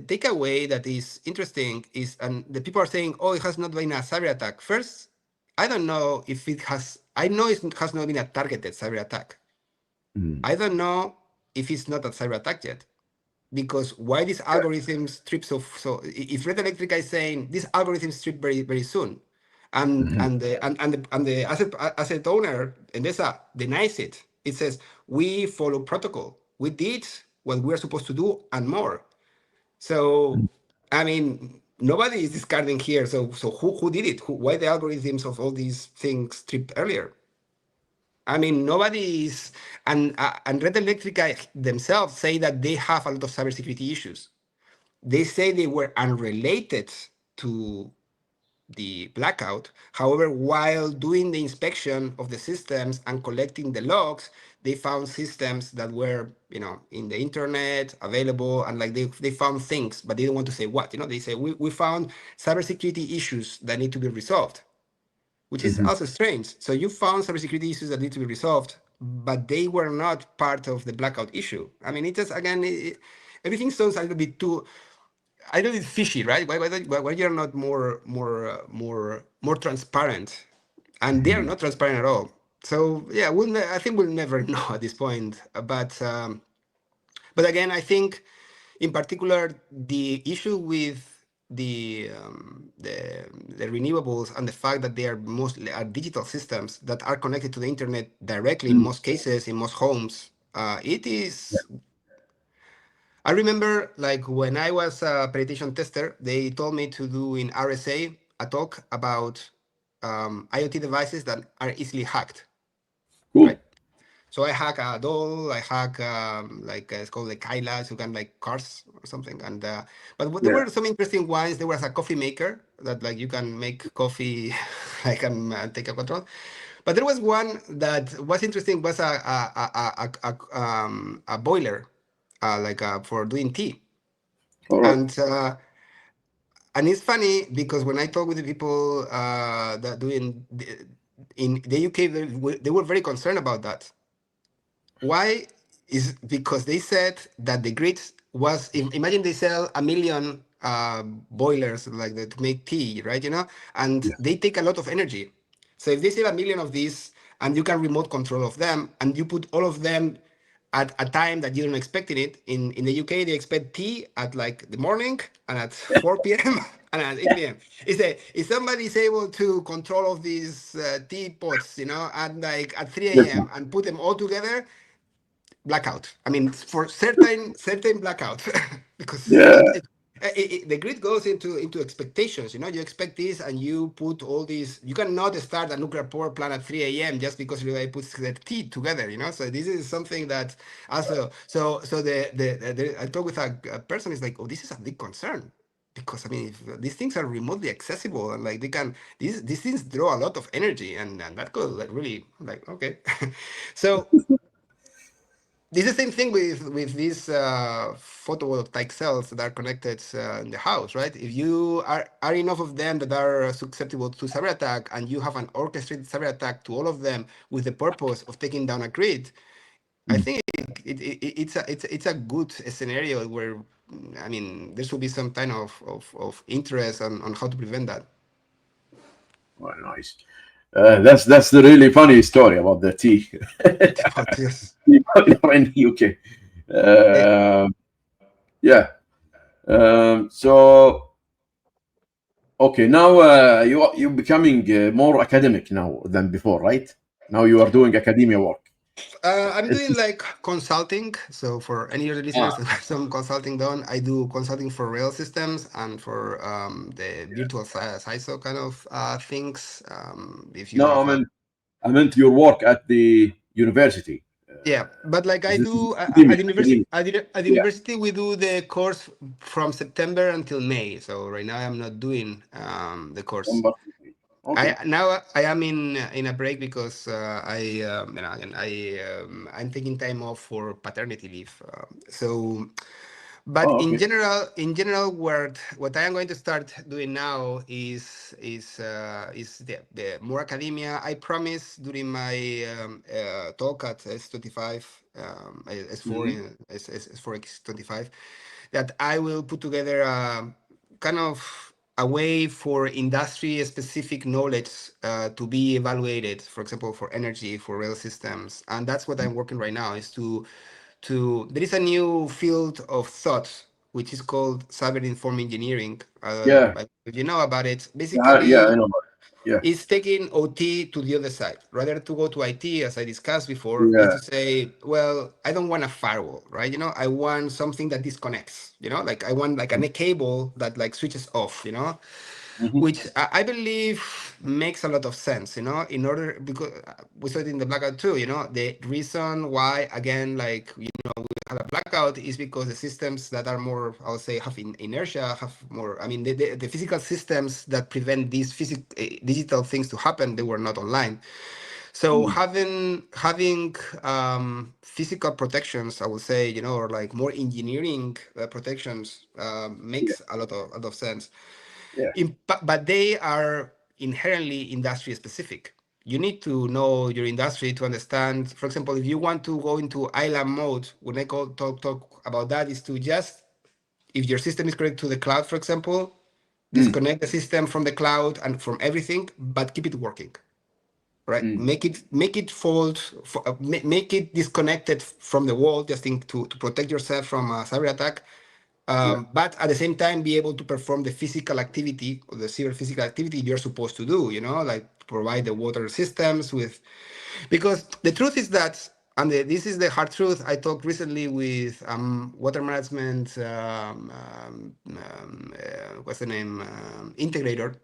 Speaker 2: takeaway that is interesting is, and the people are saying, oh, it has not been a cyber attack. First, I don't know if it has. I know it has not been a targeted cyber attack.
Speaker 1: Mm,
Speaker 2: I don't know if it's not a cyber attack yet, because why these algorithms trip if Red Electrica is saying these algorithms trip very very soon, and
Speaker 1: mhm,
Speaker 2: and the and the asset owner Endesa denies it. It says we follow protocol, we did what we're supposed to do and more. So I mean, nobody is discarding here. So who did it? Why the algorithms of all these things trip earlier? I mean, nobody is, and Red Electrica themselves say that they have a lot of cybersecurity issues. They say they were unrelated to the blackout. However, while doing the inspection of the systems and collecting the logs, they found systems that were, in the internet available, and like they found things, but they don't want to say what. They say we found cybersecurity issues that need to be resolved, which is
Speaker 1: mhm,
Speaker 2: also strange. So you found cybersecurity issues that need to be resolved, but they were not part of the blackout issue. I mean, it just again, everything sounds a little bit too, a little bit fishy, right? Why you're not more transparent? And they are
Speaker 1: mhm,
Speaker 2: not transparent at all. So yeah, I think we'll never know at this point. But again, I think in particular the issue with the renewables and the fact that they are mostly are digital systems that are connected to the internet directly in
Speaker 1: mm,
Speaker 2: most cases in most homes. It is. I remember, like when I was a penetration tester, they told me to do in RSA a talk about IoT devices that are easily hacked, right?
Speaker 1: cool.
Speaker 2: So I hack a doll, I hack it's called the Kailas, you can like cars or something. And there
Speaker 1: Yeah.
Speaker 2: were some interesting ones. There was a coffee maker that like you can make coffee, I can take a control. But there was one that was interesting, was a boiler, for doing tea.
Speaker 1: All right.
Speaker 2: And it's funny because when I talk with the people that doing in the UK, they were very concerned about that. Why? Is because they said that the grid was. Imagine they sell a million boilers like that to make tea, right? And
Speaker 1: Yeah.
Speaker 2: they take a lot of energy. So if they save a million of these and you can remote control of them and you put all of them at a time that you don't expect it. In the UK, they expect tea at like the morning and at 4 p.m. and at 8 p.m. If somebody is able to control all of these teapots, and like at 3
Speaker 1: Yes,
Speaker 2: a.m. and put them all together, blackout. I mean, for certain blackout, because
Speaker 1: yeah,
Speaker 2: the grid goes into expectations. You expect this, and you put all these. You cannot start a nuclear power plant at 3 a.m. just because everybody puts the T together. So this is something that also. So I talk with a person. Is like, oh, this is a big concern. Because I mean, if these things are remotely accessible and like they can, these things draw a lot of energy, and that could like really like okay. So this is the same thing with these photovoltaic cells that are connected in the house, right? If you are enough of them that are susceptible to cyber attack, and you have an orchestrated cyber attack to all of them with the purpose of taking down a grid, I think it's a good scenario where I mean there should be some kind of interest on how to prevent that.
Speaker 1: well, nice. That's the really funny story about the tea.
Speaker 2: But yes,
Speaker 1: You're in the UK.
Speaker 2: Eh,
Speaker 1: Yeah. So okay, now you're becoming more academic now than before, right? Now you are doing academia work.
Speaker 2: I'm
Speaker 1: It's
Speaker 2: doing like consulting. So for any other listeners
Speaker 1: ah,
Speaker 2: that have some consulting done, I do consulting for rail systems and for the virtual CISO kind of things. If you
Speaker 1: no,
Speaker 2: have a
Speaker 1: I meant your work at the university.
Speaker 2: yeah, but like I
Speaker 1: This is
Speaker 2: do
Speaker 1: academia,
Speaker 2: at university,
Speaker 1: academia.
Speaker 2: at
Speaker 1: Yeah.
Speaker 2: university we do the course from September until May. So right now I'm not doing the course.
Speaker 1: Number. Okay.
Speaker 2: I am in a break because and I'm taking time off for paternity leave. But
Speaker 1: Oh, okay.
Speaker 2: in general, what I am going to start doing now is the more academia. I promised during my talk at S25 S4
Speaker 1: Hmm.
Speaker 2: in S4 X25 that I will put together a kind of a way for industry specific knowledge to be evaluated, for example, for energy, for rail systems. And that's what I'm working right now is to there is a new field of thought which is called cyber informed engineering.
Speaker 1: Yeah.
Speaker 2: But if you know about it,
Speaker 1: Yeah. Yeah. I
Speaker 2: basically
Speaker 1: know. Yeah.
Speaker 2: it's taking OT to the other side. Rather to go to IT, as I discussed before, is
Speaker 1: Yeah.
Speaker 2: to say, well, I don't want a firewall, right? I want something that disconnects, like I want like a cable that like switches off,
Speaker 1: Hmm.
Speaker 2: which I believe makes a lot of sense, in order because we saw it in the blackout too, the reason why again, like we had a blackout is because the systems that are more, I would say, have inertia, have more. I mean, the physical systems that prevent these digital things to happen, they were not online. So having physical protections, I would say, or like more engineering protections
Speaker 1: Yeah.
Speaker 2: makes a lot of sense.
Speaker 1: Yeah.
Speaker 2: But they are inherently industry specific. You need to know your industry to understand. For example, if you want to go into island mode, when I talk about that, is to just if your system is connected to the cloud, for example,
Speaker 1: Mm.
Speaker 2: disconnect the system from the cloud and from everything, but keep it working. Right?
Speaker 1: Mm.
Speaker 2: Make it make it disconnected from the wall, just to protect yourself from a cyber attack,
Speaker 1: Yeah.
Speaker 2: but at the same time be able to perform the physical activity or the cyber physical activity you're supposed to do, like provide the water systems with, because the truth is that, and this is the hard truth. I talked recently with water management what's the name, integrator,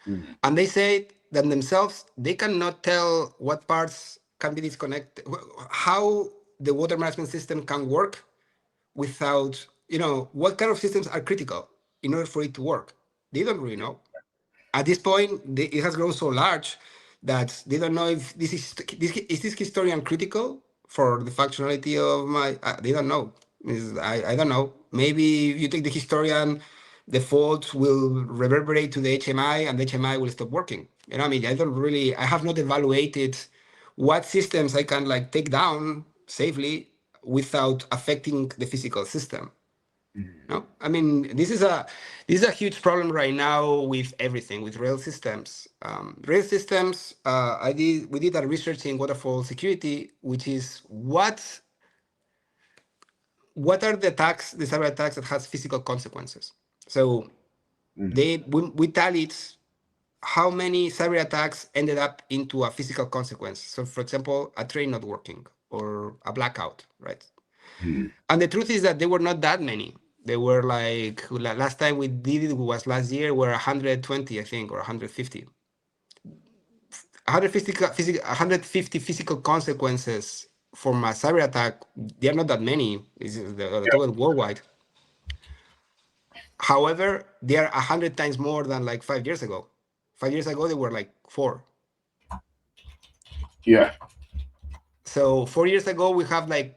Speaker 1: Mm.
Speaker 2: and they say that themselves they cannot tell what parts can be disconnected, how the water management system can work without, what kind of systems are critical in order for it to work. They don't really know. At this point, it has grown so large that they don't know if this historian critical for the functionality of my. They don't know. I don't know. Maybe if you take the historian, the fault will reverberate to the HMI, and the HMI will stop working. I mean, I don't really. I have not evaluated what systems I can like take down safely without affecting the physical system. No, I mean this is a huge problem right now with everything with rail systems. Rail systems. We did a research in waterfall security, which is what are the attacks, the cyber attacks that has physical consequences. So we tallied how many cyber attacks ended up into a physical consequence. So, for example, a train not working or a blackout, right?
Speaker 1: Mm.
Speaker 2: And the truth is that there were not that many. They were like last time we did it was last year, were 120, I think, or 150. 150 physical consequences from a cyber attack. They are not that many. The total worldwide. However, they are 100 times more than like 5 years ago. 5 years ago, they were like four.
Speaker 1: Yeah.
Speaker 2: So 4 years ago, we have like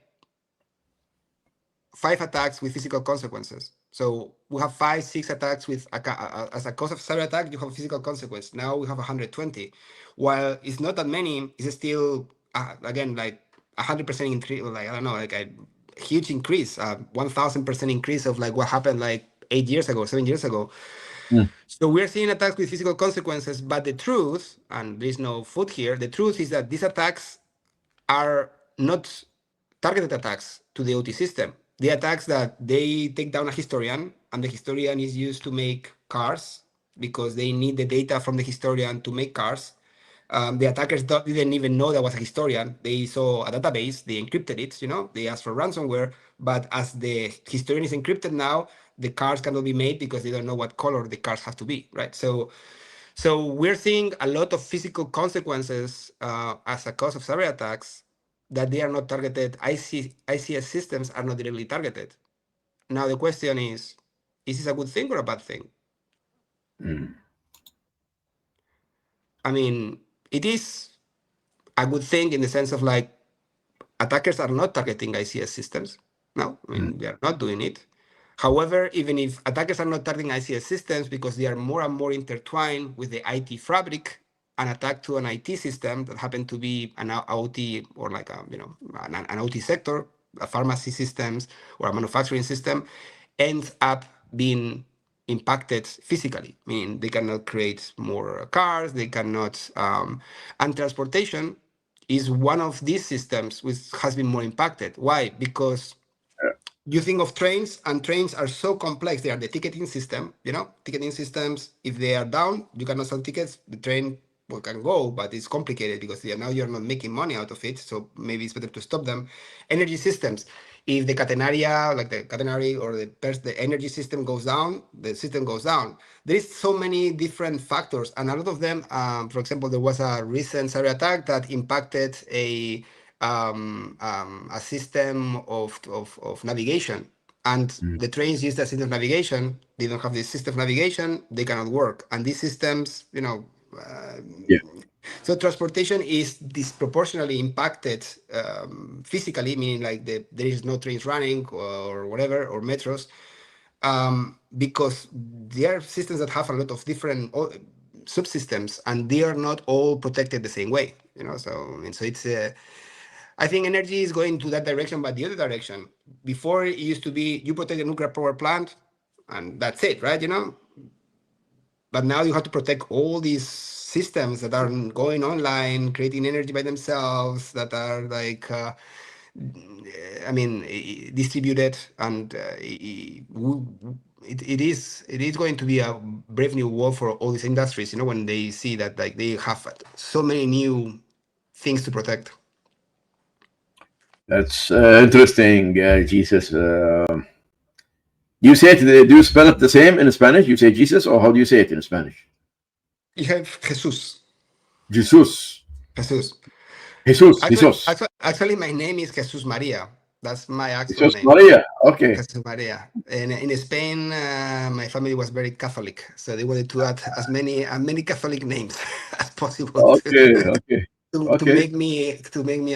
Speaker 2: 5 attacks with physical consequences. So we have 5, 6 attacks with as a cause of cyber attack, you have a physical consequence. Now we have 120. While it's not that many, it's still again like 100% increase. Like I don't know, like a huge increase, 1,000% increase of like what happened like 8 years ago, 7 years ago.
Speaker 1: Mm.
Speaker 2: So we're seeing attacks with physical consequences, but the truth, and there's no foot here, the truth is that these attacks are not targeted attacks to the OT system. The attacks that they take down a historian, and the historian is used to make cars because they need the data from the historian to make cars. The attackers didn't even know that was a historian. They saw a database, they encrypted it, they asked for ransomware. But as the historian is encrypted now, the cars cannot be made because they don't know what color the cars have to be, right? So we're seeing a lot of physical consequences as a cause of cyber attacks that they are not targeted. ICS systems are not directly targeted. Now the question is this a good thing or a bad thing?
Speaker 1: Mm.
Speaker 2: I mean, it is a good thing in the sense of like attackers are not targeting ICS systems. No, I
Speaker 1: Mm.
Speaker 2: mean, they are not doing it. However, even if attackers are not targeting ICS systems because they are more and more intertwined with the IT fabric, an attack to an IT system that happened to be an OT or like an OT sector, a pharmacy systems or a manufacturing system, ends up being impacted physically, meaning they cannot create more cars, they cannot, and transportation is one of these systems which has been more impacted. Why? Because you think of trains, and trains are so complex. They are the ticketing system, ticketing systems. If they are down, you cannot sell tickets. The train can go, but it's complicated because now you're not making money out of it. So maybe it's better to stop them. Energy systems. If the catenaria, like the catenary or the energy system goes down, the system goes down. There is so many different factors, and a lot of them. For example, there was a recent cyber attack that impacted a system of navigation. And
Speaker 1: Mm.
Speaker 2: the trains use that system of navigation. They don't have this system of navigation. They cannot work. And these systems,
Speaker 1: Yeah.
Speaker 2: so transportation is disproportionately impacted physically, meaning like there is no trains running or whatever, or metros, because there are systems that have a lot of different subsystems, and they are not all protected the same way. So so it's I think energy is going to that direction, but the other direction. Before it used to be you protect a nuclear power plant, and that's it, right? But now you have to protect all these systems that are going online, creating energy by themselves, that are like, distributed, and it is going to be a brave new world for all these industries. When they see that like they have so many new things to protect.
Speaker 1: That's interesting, Jesus. You say it, do you spell it the same in Spanish? You say Jesus, or how do you say it in Spanish?
Speaker 2: You have Jesus.
Speaker 1: Jesus.
Speaker 2: Jesus.
Speaker 1: Jesus.
Speaker 2: Actually,
Speaker 1: Jesus.
Speaker 2: actually, actually, my name is Jesus Maria. That's my actual
Speaker 1: Jesus
Speaker 2: name,
Speaker 1: Maria. Okay.
Speaker 2: Jesus Maria. And in Spain, my family was very Catholic, so they wanted to add as many Catholic names as possible to,
Speaker 1: Okay. Okay.
Speaker 2: to
Speaker 1: Okay.
Speaker 2: make me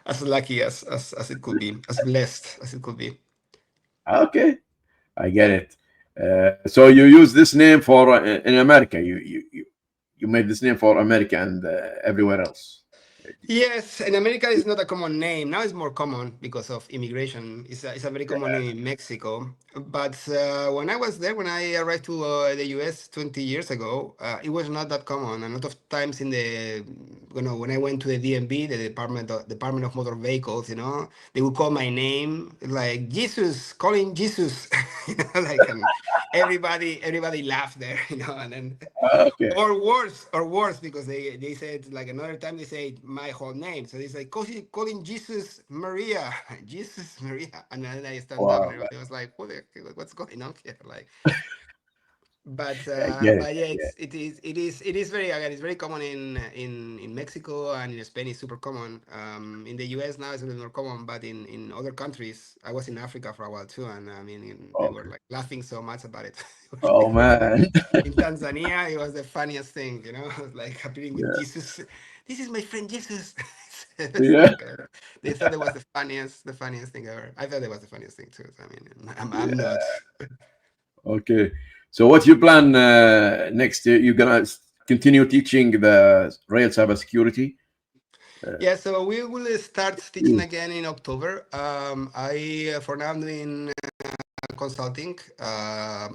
Speaker 2: as lucky as it could be, as blessed as it could be.
Speaker 1: Okay. I get it. So you use this name for in America. You made this name for America and everywhere else.
Speaker 2: Yes, in America it's not a common name. Now it's more common because of immigration. It's a very common
Speaker 1: Yeah.
Speaker 2: name in Mexico. But when I was there, when I arrived to the US 20 years ago, it was not that common. A lot of times in the, when I went to the DMV, the Department of Motor Vehicles, they would call my name like Jesus, calling Jesus, like, and everybody laughed there, and then
Speaker 1: Okay.
Speaker 2: or worse, because they said, like, another time they say my whole name. So they say, calling Jesus Maria, Jesus Maria. And then I stand up and
Speaker 1: Wow.
Speaker 2: everybody was like, what's going on here? Like, but
Speaker 1: I get it.
Speaker 2: but yeah,
Speaker 1: Yeah.
Speaker 2: it is very, again, it's very common in Mexico, and in Spain it's super common. In the US now it's a little more common, but in other countries, I was in Africa for a while too, and I mean, they were
Speaker 1: Okay.
Speaker 2: like laughing so much about it.
Speaker 1: Oh
Speaker 2: They were like,
Speaker 1: man.
Speaker 2: in Tanzania, it was the funniest thing, like appearing with
Speaker 1: Yeah.
Speaker 2: Jesus. This is my friend Jesus. It's
Speaker 1: Yeah.
Speaker 2: like, they thought it was the funniest thing ever. I thought it was the funniest thing too. I mean, I'm
Speaker 1: Yeah.
Speaker 2: not.
Speaker 1: Okay. So what you plan next? You're gonna continue teaching the rail cybersecurity? Uh,
Speaker 2: Yeah, so we will start teaching
Speaker 1: you-
Speaker 2: again in October. I For now I'm doing consulting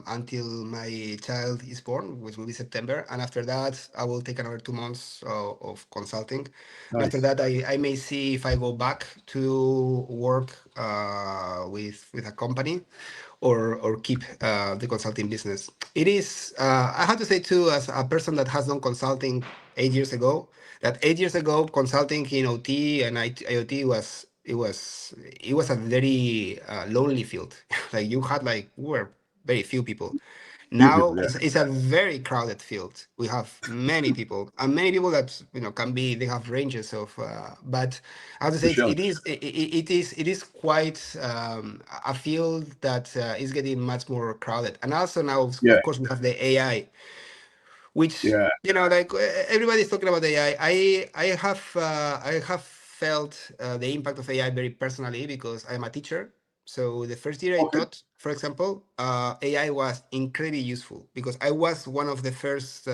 Speaker 2: until my child is born, which will be September. And after that, I will take another 2 months of consulting. And after
Speaker 1: nice.
Speaker 2: that, I may see if I go back to work with a company, or keep the consulting business. It is, I have to say too, as a person that has done consulting 8 years ago, that 8 years ago, consulting in OT and IoT was a very lonely field. Like, you had, like, we were very few people.
Speaker 1: Few
Speaker 2: Now
Speaker 1: people. Yeah.
Speaker 2: it's a very crowded field. We have many people, and many people that, can be, they have ranges of. But I have to say,
Speaker 1: For sure.
Speaker 2: it is quite a field that is getting much more crowded. And also now,
Speaker 1: Yeah.
Speaker 2: of course, we have the AI, which,
Speaker 1: Yeah.
Speaker 2: like, everybody's talking about AI. I have felt the impact of AI very personally, because I'm a teacher. So the first year I
Speaker 1: Okay.
Speaker 2: taught, for example, AI was incredibly useful, because I was one of the first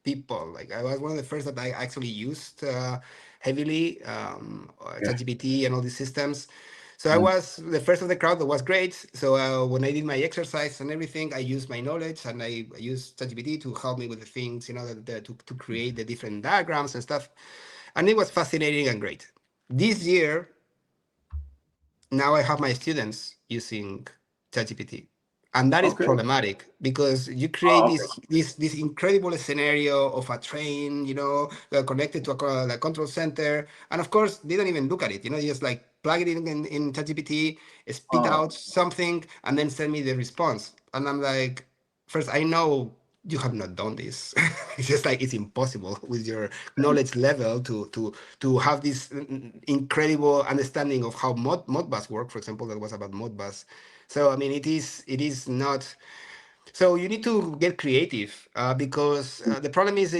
Speaker 2: people. Like, I was one of the first that I actually used heavily,
Speaker 1: Yeah.
Speaker 2: ChatGPT and all these systems. So I
Speaker 1: Mm.
Speaker 2: was the first of the crowd. That was great. So when I did my exercise and everything, I used my knowledge, and I used ChatGPT to help me with the things, to create the different diagrams and stuff. And it was fascinating and great. This year, now I have my students using ChatGPT, and that is
Speaker 1: Okay.
Speaker 2: problematic, because you create
Speaker 1: Oh, okay.
Speaker 2: this incredible scenario of a train, connected to a control center, and of course they don't even look at it. You just, like, plug it in ChatGPT, spit
Speaker 1: Oh,
Speaker 2: out something, and then send me the response. And I'm like, first, I know you have not done this. It's just like, it's impossible with your knowledge level to have this incredible understanding of how Modbus work. For example, that was about Modbus. So I mean, it is not. So you need to get creative, because the problem is,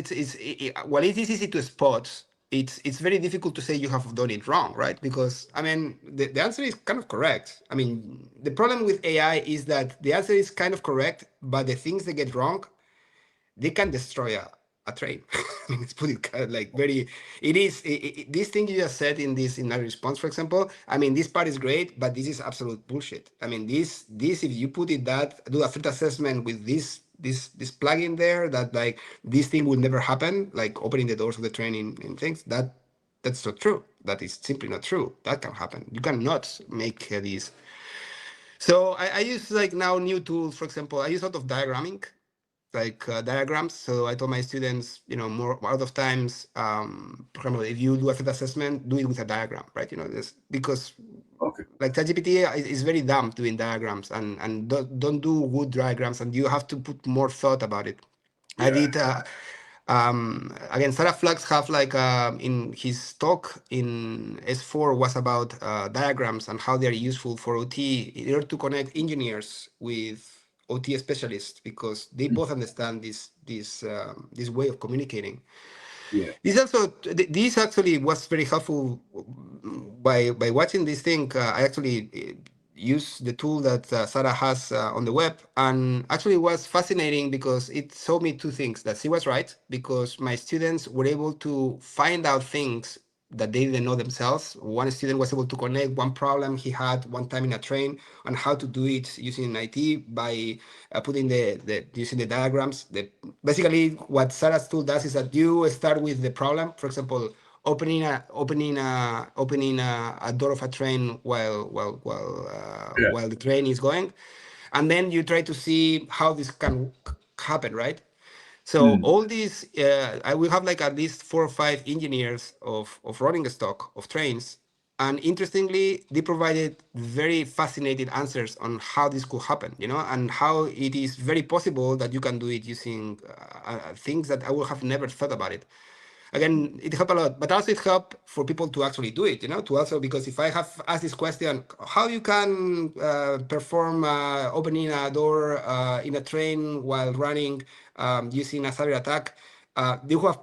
Speaker 2: while it is easy to spot, it's very difficult to say you have done it wrong, right? Because, I mean, the answer is kind of correct. I mean, the problem with AI is that the answer is kind of correct, but the things they get wrong, they can destroy a train. Let's put it kind of, like, very. It is this thing you just said in that response, for example. I mean, this part is great, but this is absolute bullshit. I mean, this if you put it, that do a threat assessment with this plugin there, that, like, this thing will never happen, like opening the doors of the train in things, that's not true. That is simply not true. That can happen. You cannot make these. So I use, like, now new tools. For example, I use a lot of diagramming, like, diagrams. So I told my students, more a lot of times, for example, if you do a fit assessment, do it with a diagram, right? This, because,
Speaker 1: okay.
Speaker 2: like, ChatGPT is very dumb doing diagrams, and don't do good diagrams, and you have to put more thought about it. I
Speaker 1: Yeah.
Speaker 2: did. Again, Sarah Flux have, like, in his talk in S4 was about diagrams and how they are useful for OT in order to connect engineers with OT specialists, because they
Speaker 1: Mm.
Speaker 2: both understand this way of communicating.
Speaker 1: Yeah.
Speaker 2: This actually was very helpful by watching this thing. I actually use the tool that Sarah has on the web. And actually, it was fascinating because it showed me two things: that she was right, because my students were able to find out things that they didn't know themselves. One student was able to connect one problem he had one time in a train on how to do it using IT by putting the using the diagrams. Basically, what Sarah's tool does is that you start with the problem. For example, opening a door of a train
Speaker 1: Yeah.
Speaker 2: while the train is going, and then you try to see how this can happen, right? So
Speaker 1: Mm.
Speaker 2: all these, I will have like at least 4 or 5 engineers of running stock of trains. And interestingly, they provided very fascinating answers on how this could happen, and how it is very possible that you can do it using things that I would have never thought about it. Again, it helped a lot, but also it helped for people to actually do it, to also, because if I have asked this question, how you can perform opening a door in a train while running using a cyber attack, they who have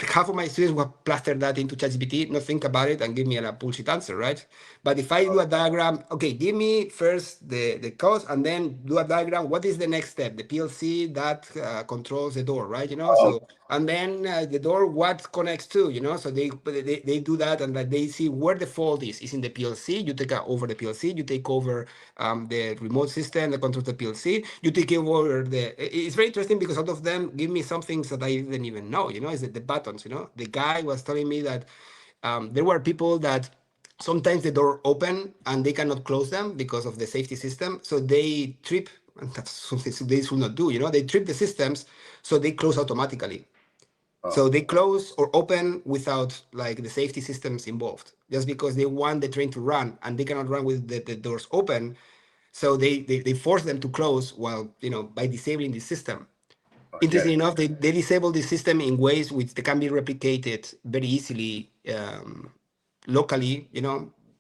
Speaker 2: half of my students will plaster that into ChatGPT, not think about it, and give me a bullshit answer, right? But if I do a diagram, okay, give me first the cause, and then do a diagram. What is the next step? The PLC that controls the door, right?
Speaker 1: Oh,
Speaker 2: So and then the door, what connects to, So they do that, and that they see where the fault is in the PLC. You take over the PLC, you take over the remote system that controls the PLC. You take over It's very interesting because out of them give me some things that I didn't even know. Is the buttons. The guy was telling me that there were people that sometimes the door open and they cannot close them because of the safety system. So they trip, and that's something they should not do. They trip the systems, so they close automatically.
Speaker 1: oh,
Speaker 2: So they close or open without like the safety systems involved, just because they want the train to run and they cannot run with the doors open. So they force them to close while, by disabling the system.
Speaker 1: yeah.
Speaker 2: Interesting enough, they disable the system in ways which they can be replicated very easily locally,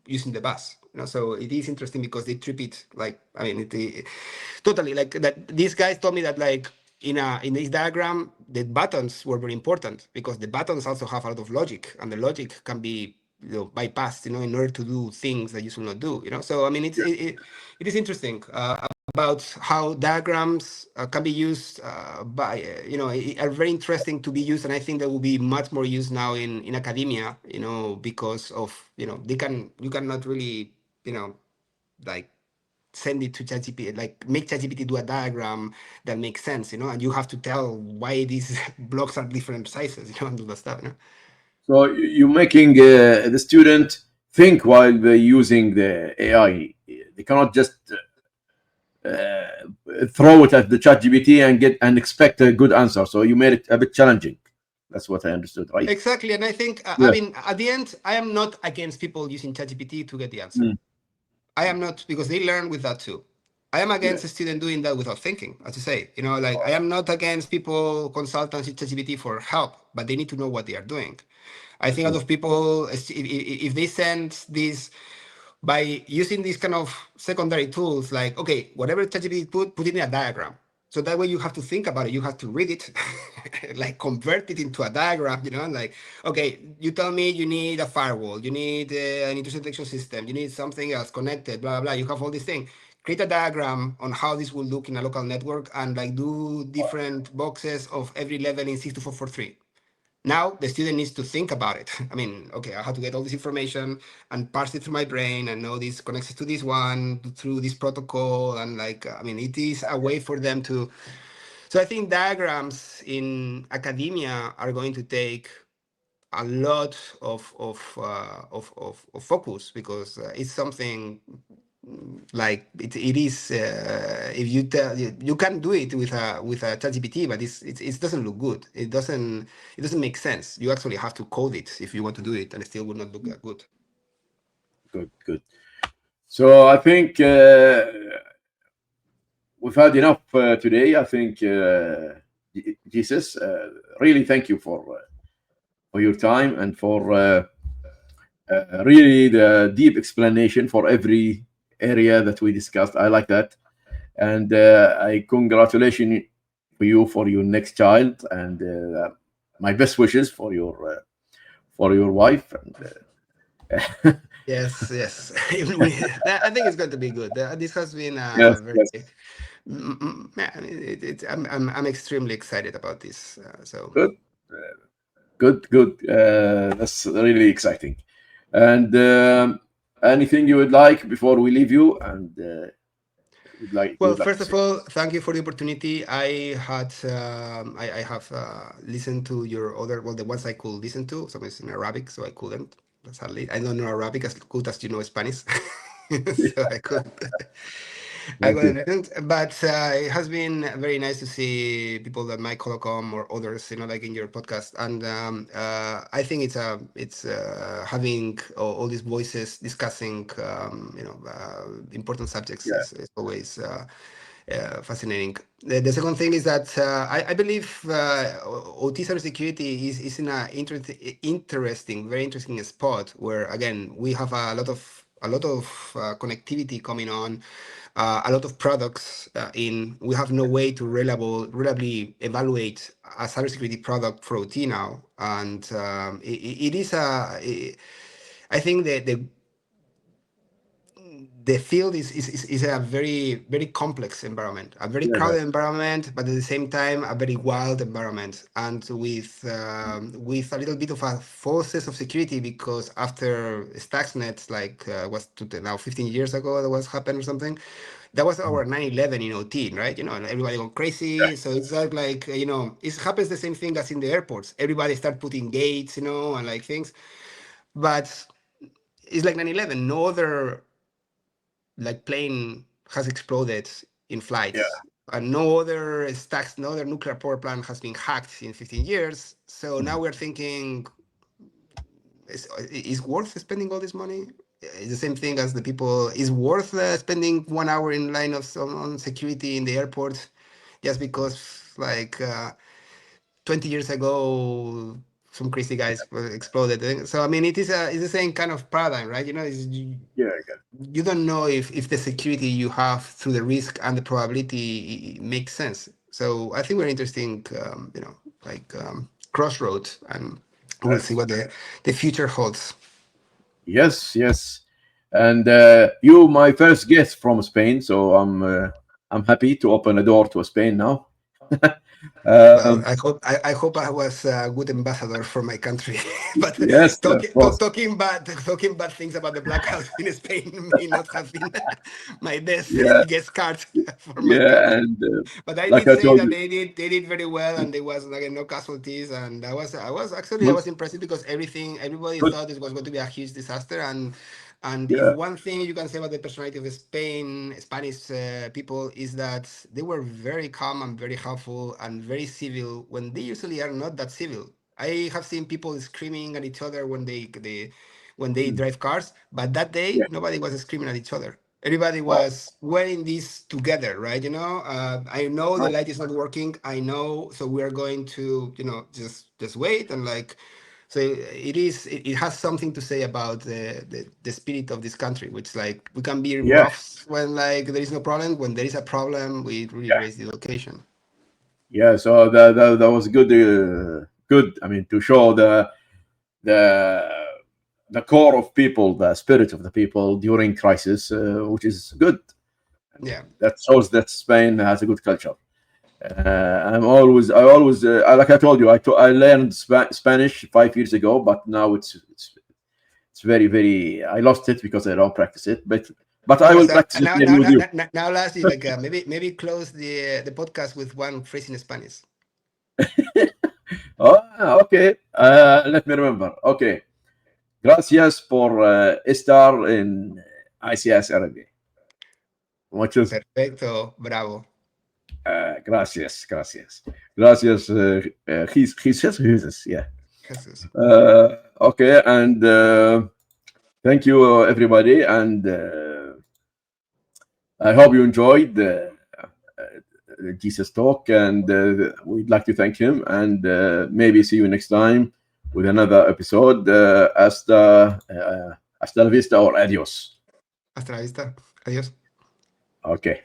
Speaker 2: using the bus. So it is interesting because they trip it like, I mean, totally like that. These guys told me that like in this diagram, the buttons were very important because the buttons also have a lot of logic, and the logic can be bypassed, in order to do things that you should not do. So I mean, it is interesting. About how diagrams can be used by are very interesting to be used, and I think they will be much more used now in academia, because of you cannot really like send it to ChatGPT, like make ChatGPT do a diagram that makes sense, and you have to tell why these blocks are different sizes, and all that stuff.
Speaker 1: So you're making the student think while they're using the AI. They cannot just throw it at the chat GPT and get and expect a good answer. So you made it a bit challenging. That's what I understood, right?
Speaker 2: Exactly, and I think I
Speaker 1: Yeah.
Speaker 2: mean at the end, I am not against people using ChatGPT to get the answer.
Speaker 1: Mm.
Speaker 2: I am not, because they learn with that too. I am
Speaker 1: Yeah.
Speaker 2: against a student doing that without thinking, as you say. Like I am not against people consultants in ChatGPT for help, but they need to know what they are doing. I think a lot of people, if they send this by using these kind of secondary tools, like, okay, whatever ChatGPT put it in a diagram. So that way you have to think about it. You have to read it, like convert it into a diagram, like, okay, you tell me you need a firewall, you need an intrusion detection system, you need something else connected, blah, blah, blah. You have all these things. Create a diagram on how this will look in a local network, and like do different boxes of every level in 62443. Now the student needs to think about it. I mean, okay, I have to get all this information and parse it through my brain and know this connects to this one through this protocol. And like, I mean, it is a way for them to. So I think diagrams in academia are going to take a lot of focus, because it's something like it is if you tell you can do it with a ChatGPT, but it doesn't look good. It doesn't make sense. You actually have to code it if you want to do it, and it still would not look that good.
Speaker 1: Good, good. So I think we've had enough today. I think, Jesus, really thank you for your time and for really the deep explanation for every area that we discussed. I like that, and I congratulation for you for your next child, and my best wishes for your wife. And
Speaker 2: Yes, yes. I think it's going to be good. This has been
Speaker 1: Yes,
Speaker 2: a very,
Speaker 1: yes.
Speaker 2: man, I'm extremely excited about this. So,
Speaker 1: Good, good, good. That's really exciting. And anything you would like before we leave you? And
Speaker 2: well,
Speaker 1: would like
Speaker 2: first
Speaker 1: to
Speaker 2: of
Speaker 1: say?
Speaker 2: all, thank you for the opportunity. I have listened to your other, well, the ones I could listen to. Some is in Arabic, so I couldn't. Sadly, I don't know Arabic as good as you know Spanish, so I couldn't. I
Speaker 1: Thank you.
Speaker 2: couldn't. But it has been very nice to see people that might Colocom or others, like in your podcast. And I think it's having all these voices discussing, important subjects
Speaker 1: Yeah,
Speaker 2: is always. Fascinating. The second thing is that I believe OT cybersecurity is in a interesting, very interesting spot where again we have a lot of connectivity coming on, a lot of products in. We have no way to reliably evaluate a cybersecurity product for OT now, and it is I think the field is a very very complex environment, a very
Speaker 1: yeah,
Speaker 2: crowded environment, but at the same time a very wild environment, and with a little bit of a false sense of security because after Stuxnet, like was now 15 years ago that was happened or something. That was our 9/11 in OT, right? And everybody go
Speaker 1: yeah,
Speaker 2: crazy. So it's like it happens the same thing as in the airports. Everybody start putting gates, and like things, but it's like 9/11. No other like plane has exploded in
Speaker 1: yeah,
Speaker 2: flights, and no other stacks, no other nuclear power plant has been hacked in 15 years. So now
Speaker 1: mhm,
Speaker 2: we're thinking, is worth spending all this money? It's the same thing as the people. Is worth spending 1 hour in line of on security in the airport just because like 20 years ago some crazy guys exploded. So I mean, it's the same kind of paradigm, right?
Speaker 1: yeah,
Speaker 2: You don't know if the security you have through the risk and the probability makes sense. So I think we're interesting, like crossroads, and we'll see
Speaker 1: yes,
Speaker 2: what the future holds.
Speaker 1: yes, yes. And you, my first guest from Spain, so I'm happy to open a door to Spain now.
Speaker 2: Well,
Speaker 1: um,
Speaker 2: I hope I was a good ambassador for my country, but
Speaker 1: yes, of course.
Speaker 2: talking bad things about the blackout in Spain may not have been my best
Speaker 1: Yeah,
Speaker 2: guest card for my
Speaker 1: yeah,
Speaker 2: country.
Speaker 1: and
Speaker 2: But I
Speaker 1: like
Speaker 2: did
Speaker 1: I
Speaker 2: say
Speaker 1: told
Speaker 2: that
Speaker 1: you,
Speaker 2: they did very well, and there was like no casualties, and I
Speaker 1: good,
Speaker 2: was impressed because everybody
Speaker 1: good,
Speaker 2: thought it was going to be a huge disaster, and if
Speaker 1: yeah,
Speaker 2: one thing you can say about the personality of Spanish people is that they were very calm and very helpful and very civil when they usually are not that civil. I have seen people screaming at each other when they
Speaker 1: mm,
Speaker 2: drive cars, but that
Speaker 1: yeah,
Speaker 2: day nobody was screaming at each other. Everybody
Speaker 1: wow,
Speaker 2: was wearing this together, right? I know the
Speaker 1: nice,
Speaker 2: light is not working. I know, so we are going to, just wait and like. So it has something to say about the spirit of this country, which like we can be
Speaker 1: yeah,
Speaker 2: rough when like there is no problem. When there is a problem, we really
Speaker 1: yeah,
Speaker 2: raise the location.
Speaker 1: yeah. So that was good, good. I mean, to show the the core of people, the spirit of the people during crisis, which is good. I mean,
Speaker 2: Yeah.
Speaker 1: that shows that Spain has a good culture. I always, like I told you, I learned Spanish 5 years ago, but now it's very, very. I lost it because I don't practice it, but I
Speaker 2: What's
Speaker 1: will
Speaker 2: that?
Speaker 1: practice it
Speaker 2: Now,
Speaker 1: maybe
Speaker 2: now,
Speaker 1: with
Speaker 2: now,
Speaker 1: you.
Speaker 2: now, now lastly, like maybe close the podcast with one phrase in Spanish.
Speaker 1: Oh, okay. Let me remember. Okay. Gracias por estar en ICS Arabic. Muchas
Speaker 2: Perfecto, bravo.
Speaker 1: gracias, gracias. Gracias. Jesus, yeah.
Speaker 2: Jesus.
Speaker 1: Okay, and thank you, everybody, and I hope you enjoyed Jesus talk, and we'd like to thank him, and maybe see you next time with another episode. Hasta la vista or adios.
Speaker 2: Hasta la vista. Adiós.
Speaker 1: Okay.